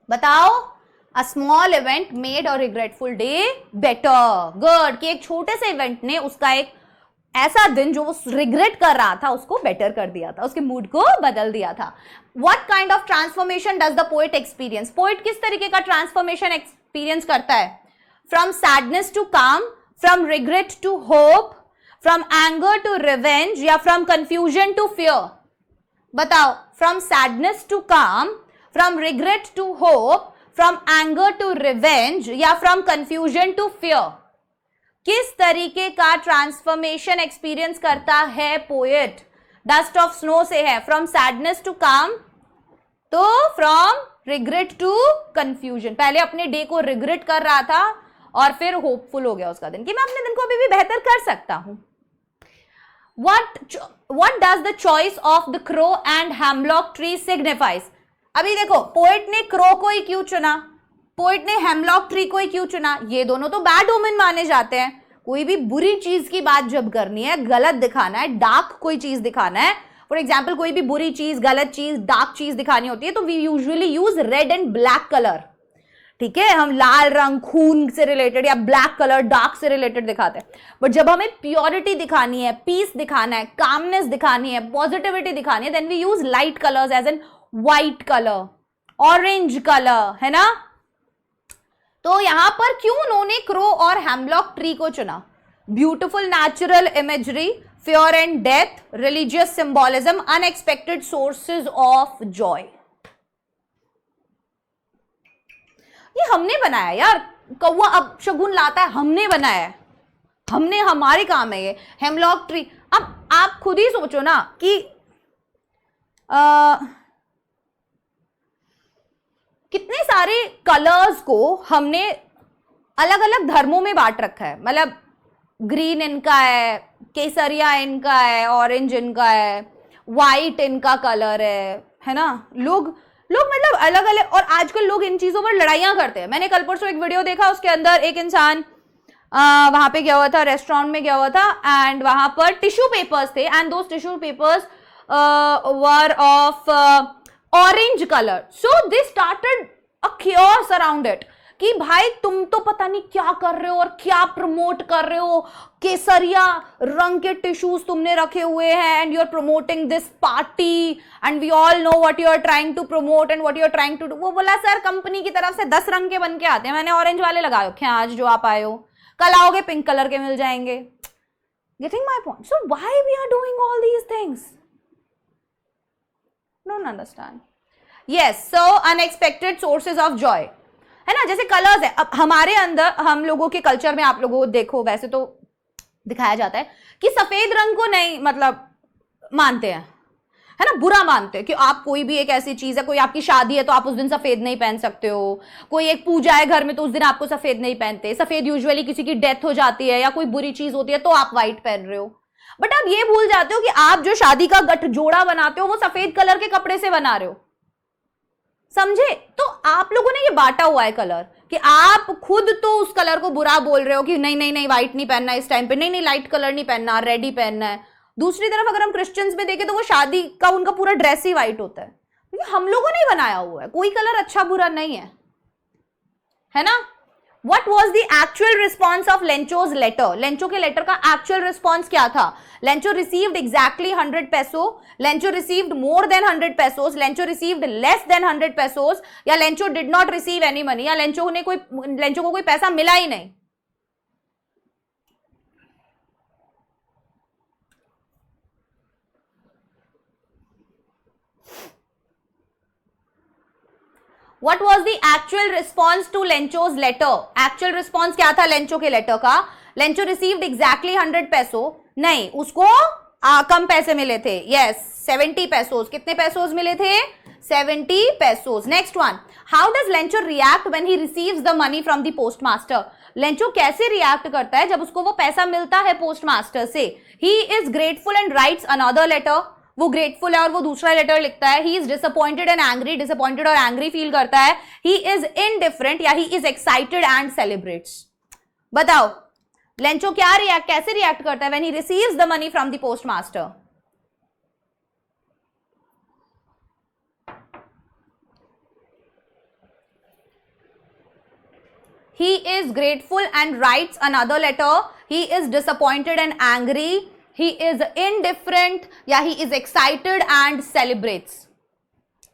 बताओ, A small event made a regretful day better. Good. कि एक छोटे से इवेंट ने उसका एक ऐसा दिन जो वो रिग्रेट कर रहा था उसको बेटर कर दिया था, उसके मूड को बदल दिया था. What kind of transformation does the poet experience? Poet किस तरीके का ट्रांसफॉर्मेशन एक्सपीरियंस करता है? From sadness to calm, from regret to hope, from anger to revenge या from confusion to fear? बताओ. From sadness to calm, from regret to hope, from anger to revenge या from confusion to fear? किस तरीके का transformation experience करता है poet? Dust of snow से है. फ्रॉम सैडनेस टू काम, तो फ्रॉम रिग्रेट टू कंफ्यूजन. पहले अपने डे को रिग्रेट कर रहा था और फिर होपफुल हो गया उसका दिन कि मैं अपने दिन को अभी भी बेहतर कर सकता हूं. What does the choice of the crow and hemlock tree signifies? अभी देखो, पोएट ने क्रो को ही क्यों चुना, पोएट ने हेमलॉक ट्री को ही क्यों चुना? ये दोनों तो बैड ओमेन माने जाते हैं. कोई भी बुरी चीज की बात जब करनी है, गलत दिखाना है, डार्क कोई चीज दिखाना है, फॉर एग्जाम्पल कोई भी बुरी चीज, गलत चीज, डार्क चीज दिखानी होती है तो we usually use red and black colour. ठीक है, हम लाल रंग खून से रिलेटेड या ब्लैक कलर डार्क से रिलेटेड दिखाते हैं. बट जब हमें प्योरिटी दिखानी है, पीस दिखाना है, कामनेस दिखानी है, पॉजिटिविटी दिखानी है, then we use light colours as an white colour, orange colour, है ना. तो यहां पर क्यों उन्होंने क्रो और हेमलॉक ट्री को चुना? Beautiful natural imagery, fear and death, religious symbolism, unexpected sources of joy. ये हमने बनाया यार. कौवा अब शगुन लाता है, हमने बनाया है, हमने, हमारे काम है ये हेमलॉक ट्री. अब आप खुद ही सोचो ना कि कितने सारे कलर्स को हमने अलग अलग धर्मों में बांट रखा है. मतलब ग्रीन इनका है, केसरिया इनका है, ऑरेंज इनका है, वाइट इनका कलर है ना. लोग मतलब अलग अलग, और आजकल लोग इन चीजों पर लड़ाइयां करते हैं. मैंने कल परसों एक वीडियो देखा, उसके अंदर एक इंसान वहां पे गया हुआ था, रेस्टोरेंट में गया हुआ था, एंड वहां पर टिश्यू पेपर्स थे, and those tissue papers were of orange colour. So they started a chaos around it कि भाई तुम तो पता नहीं क्या कर रहे हो और क्या प्रमोट कर रहे हो. केसरिया रंग के टिश्यूज तुमने रखे हुए हैं and you are promoting this party and we all know what you are trying to promote and what you are trying to do. वो बोला सर कंपनी की तरफ से 10 रंग के बन के आते हैं, मैंने ऑरेंज वाले लगाए रखे हैं आज जो आप आए हो, कल आओगे पिंक कलर के मिल जाएंगे. Getting my point? So why we are doing all these things? Don't understand. Yes, so unexpected sources of joy, है ना. जैसे कलर्स है, अब हमारे अंदर, हम लोगों के कल्चर में, आप लोगों को देखो वैसे तो दिखाया जाता है कि सफेद रंग को नहीं मतलब मानते हैं, है ना, बुरा मानते हैं कि आप कोई भी एक ऐसी चीज है, कोई आपकी शादी है तो आप उस दिन सफेद नहीं पहन सकते हो, कोई एक पूजा है घर में तो उस दिन आपको सफेद नहीं पहनते. सफेद यूजुअली किसी की डेथ हो जाती है या कोई बुरी चीज होती है तो आप व्हाइट पहन रहे हो. बट आप ये भूल जाते हो कि आप जो शादी का गठजोड़ा बनाते हो वो सफेद कलर के कपड़े से बना रहे हो. समझे? तो आप लोगों ने ये बांटा हुआ है कलर कि आप खुद तो उस कलर को बुरा बोल रहे हो कि नहीं नहीं नहीं व्हाइट नहीं पहनना इस टाइम पे, नहीं नहीं लाइट कलर नहीं पहनना, रेड ही पहनना है. दूसरी तरफ अगर हम क्रिश्चियंस में देखें तो वो शादी का उनका पूरा ड्रेस ही व्हाइट होता है. क्योंकि हम लोगों ने बनाया हुआ है, कोई कलर अच्छा बुरा नहीं है ना. What was the actual response of Lencho's letter? Lencho के लेटर का actual response क्या था? Lencho received exactly 100 peso. Lencho received more than 100 pesos. Lencho received less than 100 pesos. या Lencho did not receive any money. या Lencho को कोई पैसा मिला ही नहीं. What was the actual response to Lencho's letter? Actual response क्या था Lencho के लेटर का? Lencho received exactly 100 peso. नहीं, उसको कम पैसे मिले थे. Yes, 70 pesos. कितने pesos मिले थे? 70 pesos. Next one. How does Lencho react when he receives the money from the postmaster? Lencho कैसे react करता है जब उसको वो पैसा मिलता है postmaster से? He is grateful and writes another letter. वो ग्रेटफुल है और वो दूसरा लेटर लिखता है. He is disappointed and angry, disappointed और एंग्री फील करता है. ही इज इनडिफरेंट या he is excited and celebrates. बताओ लेंचो क्या कैसे रिएक्ट करता है when he receives the money from the postmaster? he is grateful and writes another letter, he is disappointed and angry, he is indifferent या he is excited and celebrates.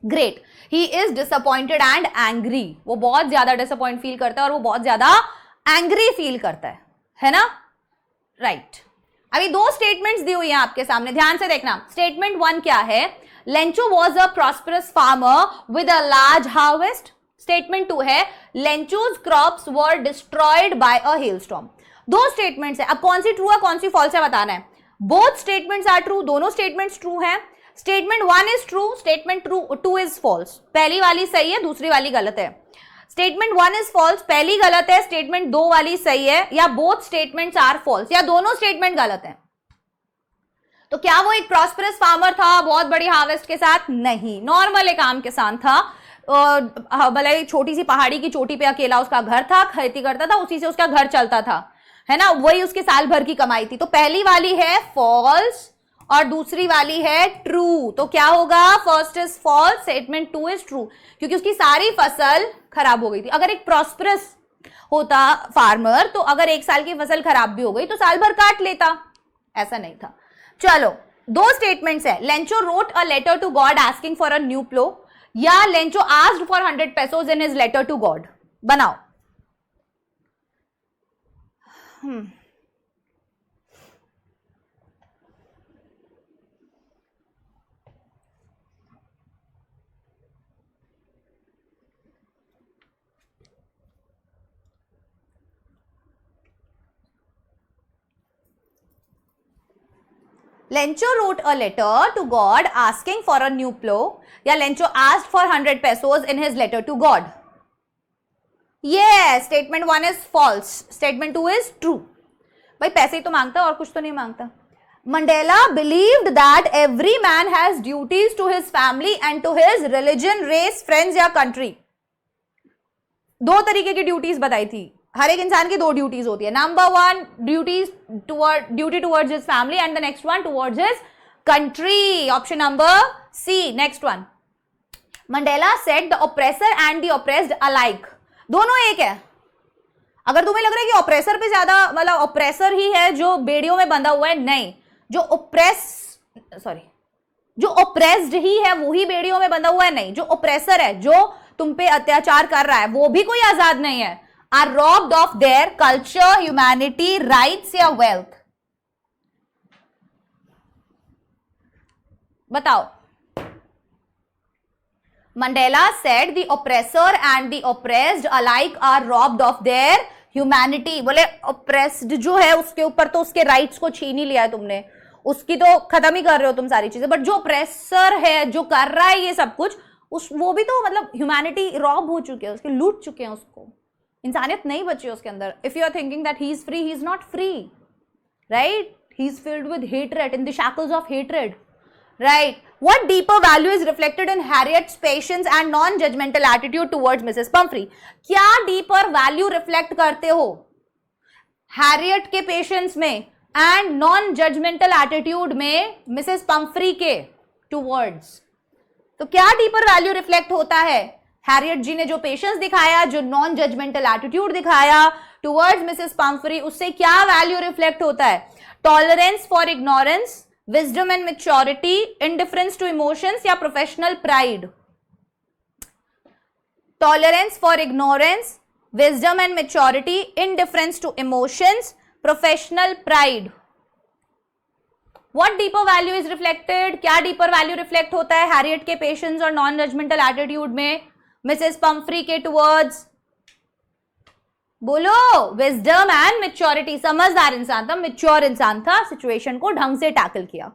Great. He is disappointed and angry. वो बहुत ज्यादा disappoint feel करता है और वो बहुत ज्यादा angry feel करता है ना? Right. अभी दो स्टेटमेंट्स दी हुई हैं आपके सामने, ध्यान से देखना. स्टेटमेंट 1 क्या है? Lencho was a prosperous farmer with a large harvest. Statement 2 है Lencho's crops were destroyed by a hailstorm. दो स्टेटमेंट्स है. अब कौन सी ट्रू है कौन सी फॉल्स है बताना है. बोथ स्टेटमेंट्स आर ट्रू, दोनों स्टेटमेंट्स ट्रू हैं. Statement 1 is true, statement 2 is false. पहली वाली सही है, दूसरी वाली गलत है. स्टेटमेंट 1 इज फॉल्स, पहली गलत है, स्टेटमेंट 2 वाली सही है, या बोथ स्टेटमेंट्स आर फॉल्स, या दोनों स्टेटमेंट गलत है. तो क्या वो एक प्रॉस्परस फार्मर था बहुत बड़ी हार्वेस्ट के साथ? नहीं, नॉर्मल एक आम किसान था. भले छोटी सी पहाड़ी की चोटी पे अकेला उसका घर था, खेती करता था, उसी से उसका घर चलता था, है ना, वही उसके साल भर की कमाई थी. तो पहली वाली है फॉल्स और दूसरी वाली है ट्रू. तो क्या होगा? First is false, statement 2 is true, क्योंकि उसकी सारी फसल खराब हो गई थी. अगर एक प्रॉस्परस होता फार्मर तो अगर एक साल की फसल खराब भी हो गई तो साल भर काट लेता, ऐसा नहीं था. चलो, दो स्टेटमेंट्स है. Lencho wrote a letter to God asking for a new plough, या Lencho asked for 100 pesos in his letter to God. बनाओ. Lencho wrote a letter to God asking for a new plow, या Lencho asked for 100 pesos in his letter to God. Yes, statement 1 is false, statement 2 is true. भाई पैसे ही तो मांगता और कुछ तो नहीं मांगता. Mandela believed that every man has duties to his family and to his religion, race, friends या country. दो तरीके की ड्यूटीज बताई थी. हर एक इंसान की दो ड्यूटीज होती है. Number 1 duty towards his family and the next one towards his country. Option number C. Next one, Mandela said the oppressor and the oppressed alike. दोनों एक है. अगर तुम्हें लग रहा है कि ऑप्रेसर पे ज्यादा, मतलब ऑप्रेसर ही है जो बेड़ियों में बंधा हुआ है, नहीं, जो ऑप्रेस्ड ही है वो ही बेड़ियों में बंधा हुआ है, नहीं, जो ऑप्रेसर है, जो तुम पे अत्याचार कर रहा है, वो भी कोई आजाद नहीं है. are robbed of their culture, humanity, rights या wealth. बताओ. Mandela said the oppressor and the oppressed alike are robbed of their humanity. बोले oppressed जो है उसके ऊपर तो उसके rights को छीन ही लिया है तुमने, उसकी तो खत्म ही कर रहे हो तुम सारी चीजें. बट जो oppressor है, जो कर रहा है ये सब कुछ, वो भी तो मतलब ह्यूमैनिटी रॉब हो चुके हैं, उसके लूट चुके हैं, उसको इंसानियत नहीं बची उसके अंदर. If you are thinking that he is free, he is not free, right? He is filled with hatred, in the shackles of hatred, right? What deeper value is reflected in Harriet's patience and non judgemental attitude towards Mrs Pomfrey. क्या deeper value reflect करते हो Harriet के patience में and non judgemental attitude में Mrs Pomfrey के towards? तो क्या deeper value reflect होता है? हैरियट जी ने जो पेशेंस दिखाया, जो नॉन जजमेंटल एटीट्यूड दिखाया टुवर्ड्स मिसेस पंफ्री, उससे क्या वैल्यू रिफ्लेक्ट होता है? Tolerance for ignorance, wisdom and maturity, indifference to emotions या professional pride? Tolerance for ignorance, wisdom and maturity, indifference to emotions, professional pride. What deeper value is reflected? क्या deeper value reflect होता है Harriet के patience और non judgemental attitude में Mrs Pomfrey के towards? बोलो. Wisdom and maturity. समझदार इंसान था, मैच्योर इंसान था, सिचुएशन को ढंग से टैकल किया,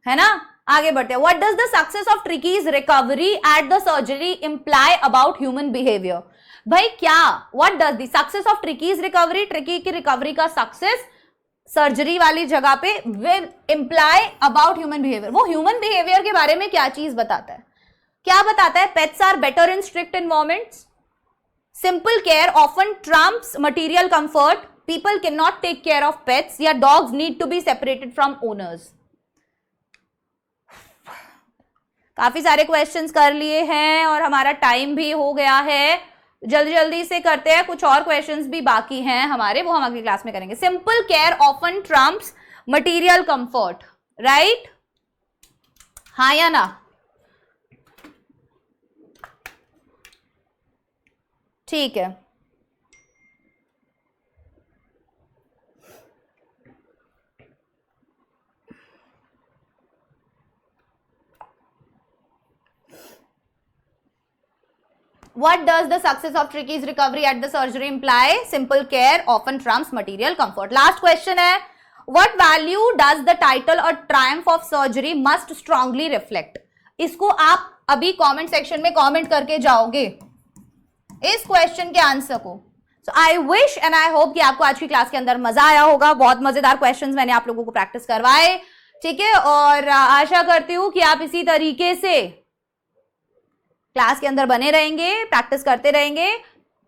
है ना. आगे बढ़ते हैं. What does the success of ट्रिकीज recovery at the surgery imply about human behaviour? भाई क्या, what does the success of ट्रिकीज recovery, tricky की रिकवरी का सक्सेस सर्जरी वाली जगह पे will imply about human behaviour? वो ह्यूमन बिहेवियर के बारे में क्या चीज बताता है? क्या बताता है? Pets are better in strict environments, simple care often trumps material comfort, people can not take care of pets, या dogs need to be separated from owners. काफी सारे क्वेश्चंस कर लिए हैं और हमारा टाइम भी हो गया है. जल्दी जल्दी से करते हैं, कुछ और क्वेश्चंस भी बाकी हैं हमारे, वो हम अगली क्लास में करेंगे। Simple care often Trump's material comfort, right? हाँ या ना? ठीक है। What does the success of Tricky's recovery at the surgery imply? Simple care often trumps material comfort. Last question है, what value does the title or triumph of surgery must strongly reflect? इसको आप अभी comment section में comment करके जाओगे इस question के answer को। So I wish and I hope कि आपको आज की क्लास के अंदर मजा आया होगा। बहुत मजेदार क्वेश्चंस मैंने आप लोगों को प्रैक्टिस करवाए, ठीक है? और आशा करती हूँ कि आप इसी तरीके से क्लास के अंदर बने रहेंगे, प्रैक्टिस करते रहेंगे,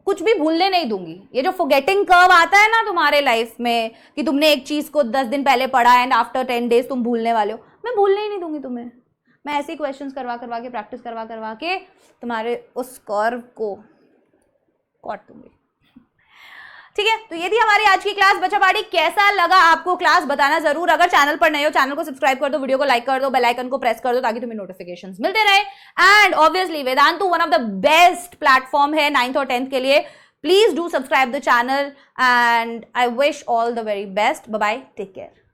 कुछ भी भूलने नहीं दूंगी। ये जो फॉरगेटिंग कर्व आता है ना तुम्हारे लाइफ में कि तुमने एक चीज को 10 दिन पहले पढ़ा एंड आफ्टर 10 डेज तुम भूलने वाले हो, मैं भूलने ही नहीं दूंगी तुम्हें। मैं ऐसे ही क्वेश्चंस करवा के प्रैक्टिस करवा के तुम्हारे उस कर्व को काट दूंगी, ठीक है? तो ये थी हमारी आज की क्लास बच्चा पार्टी। कैसा लगा आपको क्लास बताना जरूर। अगर चैनल पर नए हो, चैनल को सब्सक्राइब कर दो, वीडियो को लाइक कर दो, बेल आइकन को प्रेस कर दो ताकि तुम्हें नोटिफिकेशंस मिलते रहे। And obviously Vedantu one of the best platform है 9th और 10th के लिए। Please do subscribe the channel and I wish all the very best. Bye bye, take care.